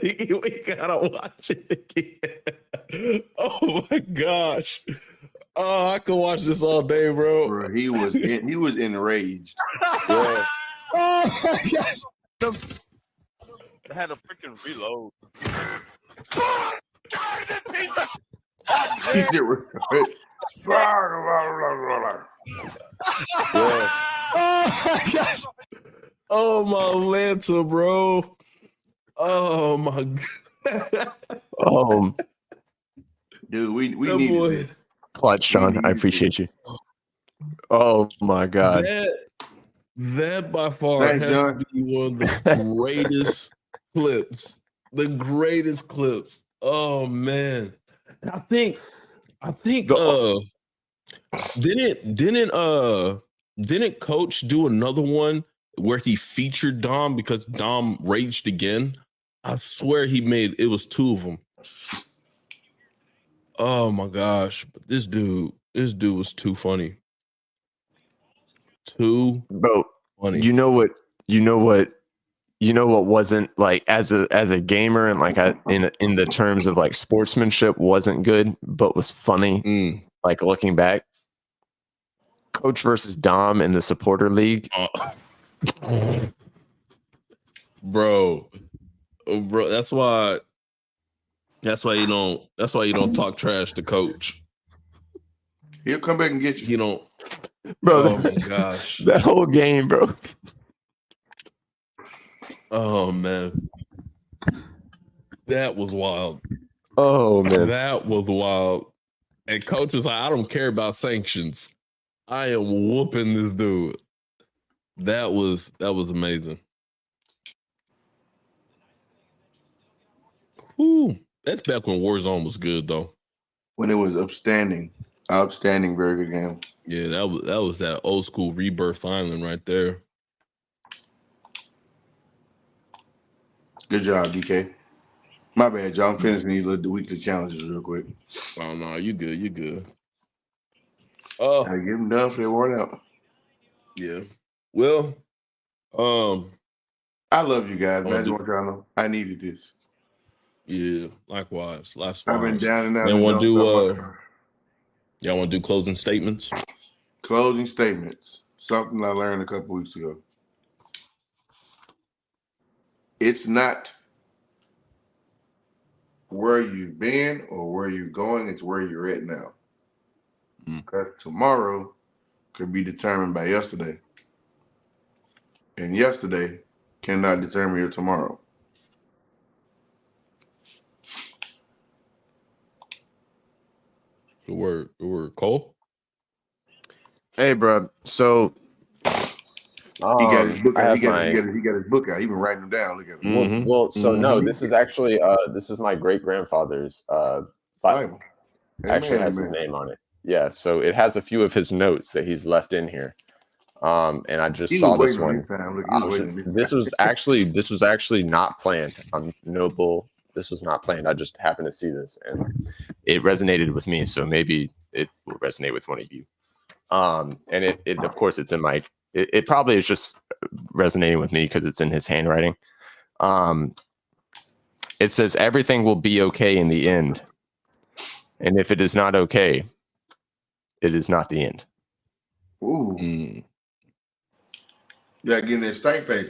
We gotta watch it again. Oh my gosh. Oh, I could watch this all day, bro. He was enraged. Yeah. Oh my gosh. I had a freaking reload. Yeah. Oh my gosh. Oh my Lanta, bro. Oh my god. Dude, we need it. Clutch, John. I appreciate you. Oh my god. That by far has to be one of the greatest clips. The greatest clips. Oh man. I think didn't Coach do another one where he featured Dom because Dom raged again? I swear it was 2 of them. Oh my gosh. But this dude was too funny. Too funny. You know what wasn't, like, as a gamer and like in the terms of like sportsmanship wasn't good, but was funny. Like looking back, Coach versus Dom in the supporter league. Bro, that's why you don't talk trash to Coach. He'll come back and get you. You know, Bro, oh my gosh. that whole game, bro. Oh man. That was wild. Oh man. That was wild. And coach was like, I don't care about sanctions. I am whooping this dude. That was amazing. Whew. That's back when Warzone was good though. When it was outstanding, very good game. Yeah, that was that old school Rebirth Island right there. Good job, DK. My bad, y'all. I'm finishing these the weekly challenges real quick. Oh no, you good. Gotta get them done for they worn out. Yeah. Well, I love you guys, man. I just want y'all to know I needed this. Yeah, likewise. I've been down and out. Y'all want to do closing statements? Closing statements. Something I learned a couple weeks ago. It's not where you've been or where you're going, it's where you're at now. Because tomorrow could be determined by yesterday. And yesterday cannot determine your tomorrow. The word Cole. Hey, bro. So He got his book out. He got my- his book out. He been writing them down. Look at him. Mhm. Well, so no, this is actually this is my great grandfather's Bible. Actually has his name on it. Yeah, so it has a few of his notes that he's left in here. And I just saw this one. This was actually not planned. Noble. This was not planned. I just happened to see this and it resonated with me. So maybe it will resonate with one of you. And it of course it's in my. It probably is just resonating with me because it's in his handwriting. It says everything will be okay in the end. And if it is not okay, it is not the end. Ooh. Yeah, getting that stank face.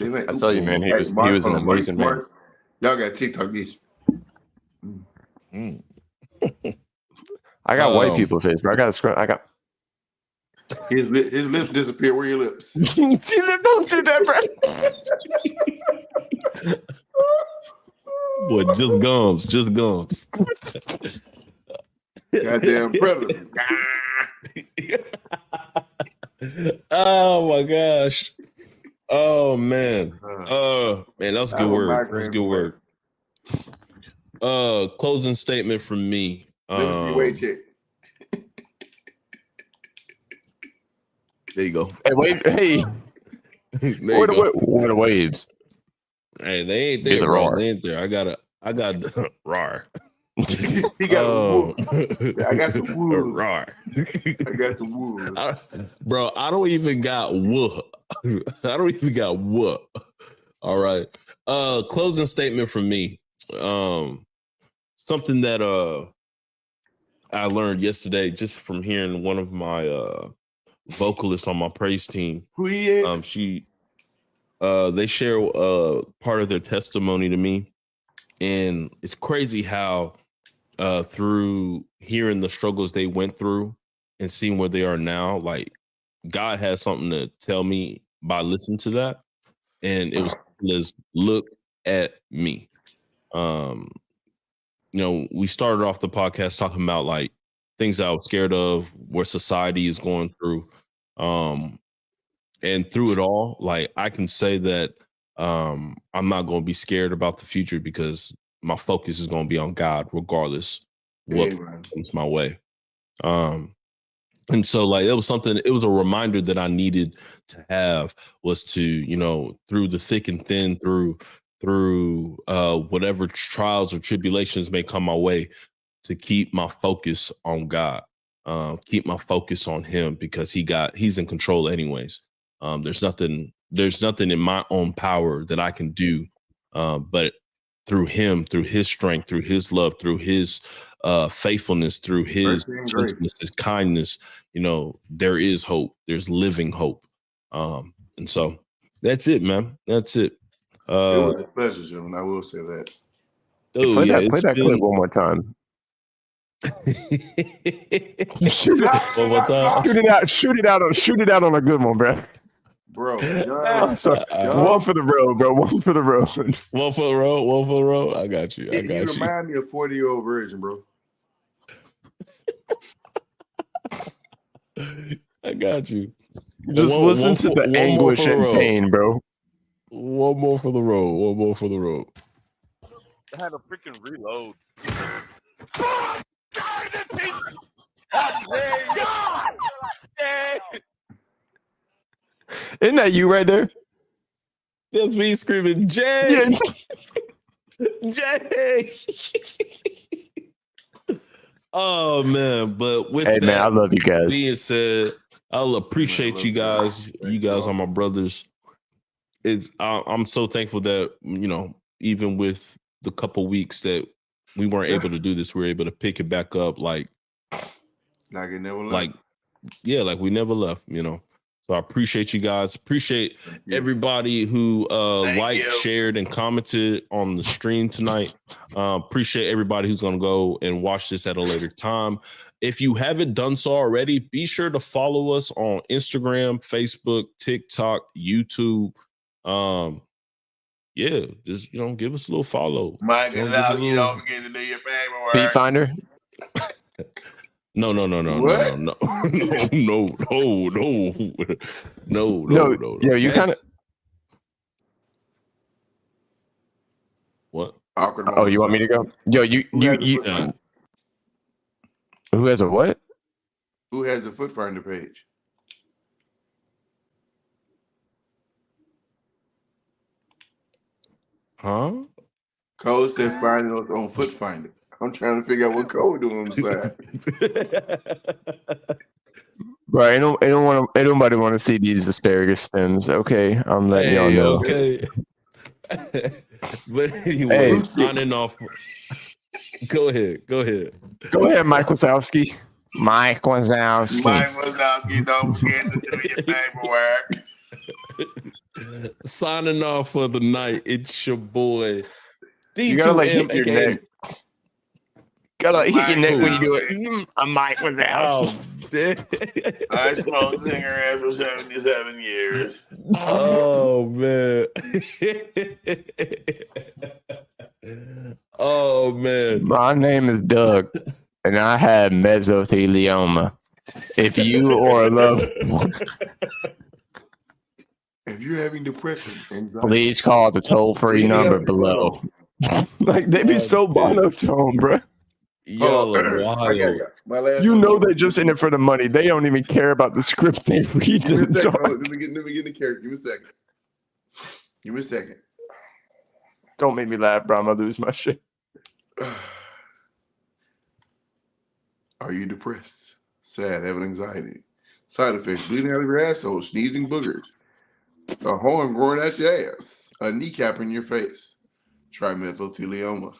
I tell you, man, he was an amazing man. Y'all got TikTok this. I got white people face, bro. I got his lips disappear. Where your lips? Don't do that, bro. Boy, just gums. Goddamn predator. Oh my gosh. Oh man. Man, that was good work. That was good work. Closing statement from me. Wait, check. There you go. Hey, wait, hey. What are waves? Hey, they ain't there, bro. They ain't there. I got rar. He got I got some wood. Rar. I got some wood. Bro, I don't even got wood. All right. Closing statement from me. Something that I learned yesterday just from hearing one of my vocalists on my praise team. They share part of their testimony to me, and it's crazy how through hearing the struggles they went through and seeing where they are now, like God has something to tell me by listening to that, and it was look at me. We started off the podcast talking about like things that I was scared of, where society is going through. And through it all, like I can say that I'm not going to be scared about the future because my focus is going to be on God, regardless what comes my way. And so like it was a reminder that I needed to have, was to, through the thick and thin, through whatever trials or tribulations may come my way, to keep my focus on God, keep my focus on Him, because He's in control anyways. There's nothing in my own power that I can do, but through Him, through His strength, through His love, through His faithfulness, through His gentleness, His kindness, there is hope. There's living hope. And so that's it, man. That's it. It was a pleasure, gentlemen. I will say that. Play that clip one more time. Shoot One more time. it out on a good one, bro. Bro, I'm sorry. One for the road, bro. One for the road. One for the road. One for the road. I got you. I he got you. remind me of 40-year-old version, bro. I got you. Just listen to the anguish and pain, bro. One more for the road. One more for the road. I had a freaking reload. Isn't that you right there? That's me screaming, Jay! Jay! Oh, man. But with hey, that man, I love you guys. being said, I'll appreciate you guys. You guys are my brothers. I'm so thankful that, even with the couple weeks that we weren't able to do this, we were able to pick it back up like it never left. like we never left, So I appreciate you guys. Appreciate everybody who liked, shared, and commented on the stream tonight. Appreciate everybody who's gonna go and watch this at a later time. If you haven't done so already, be sure to follow us on Instagram, Facebook, TikTok, YouTube. Just give us a little follow. Mike, don't forget to do your paperwork. Feet finder. No. What? No. Yo, you kind of. What? Awkward. Oh, you want me to go? Yo, you. Who has a what? Who has the Foot Finder page? Huh? Cole said finding us on Foot Finder. I'm trying to figure out what Cole doing on the side. Bro, ain't nobody want to see these asparagus stems. Okay, I'm letting y'all know. Okay. But anyway, signing off. Go ahead, Mike Wazowski. Mike Wazowski, don't forget to do your paperwork. Signing off for the night. It's your boy. D2M, you gotta hit your neck. Gotta hit your neck when you do it. I'm Mike Wazowski. I smoked cigarettes for 77 years. Oh man. Oh man. My name is Doug, and I have mesothelioma. If you or a loved one, if you're having depression, anxiety, please call the toll-free number below. They be so monotone, bro. Y'all are wild. They just in it for the money. They don't even care about the script they read. Let me get in the character. Give me a second. Don't make me laugh, bro. I'm gonna lose my shit. Are you depressed, sad, having anxiety, side effects, bleeding out of your asshole, sneezing boogers, a horn growing out your ass, a kneecap in your face? Try mesothelioma.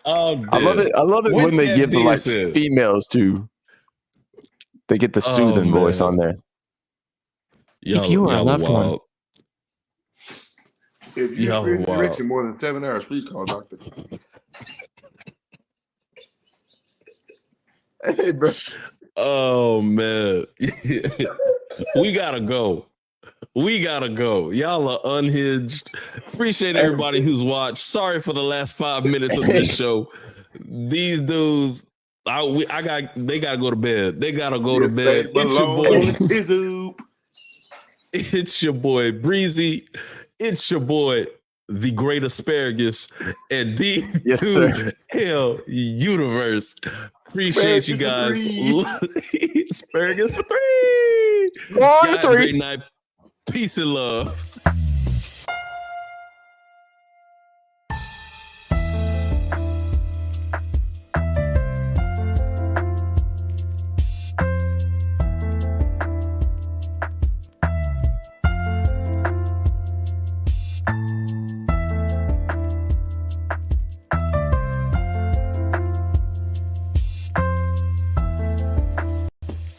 I love it when they give the females too. They get the soothing voice on there. If you are a loved one. If you're experiencing more than 7 hours, please call a doctor. Hey, bro. Oh man. We gotta go. Y'all are unhinged. Appreciate everybody who's watched. Sorry for the last 5 minutes of this show. These dudes, they gotta go to bed. It's your boy Breezy. It's your boy the Great Asparagus and the Hell Universe. Appreciate you guys. Asparagus for 3. Y'all have a great night. Peace and love.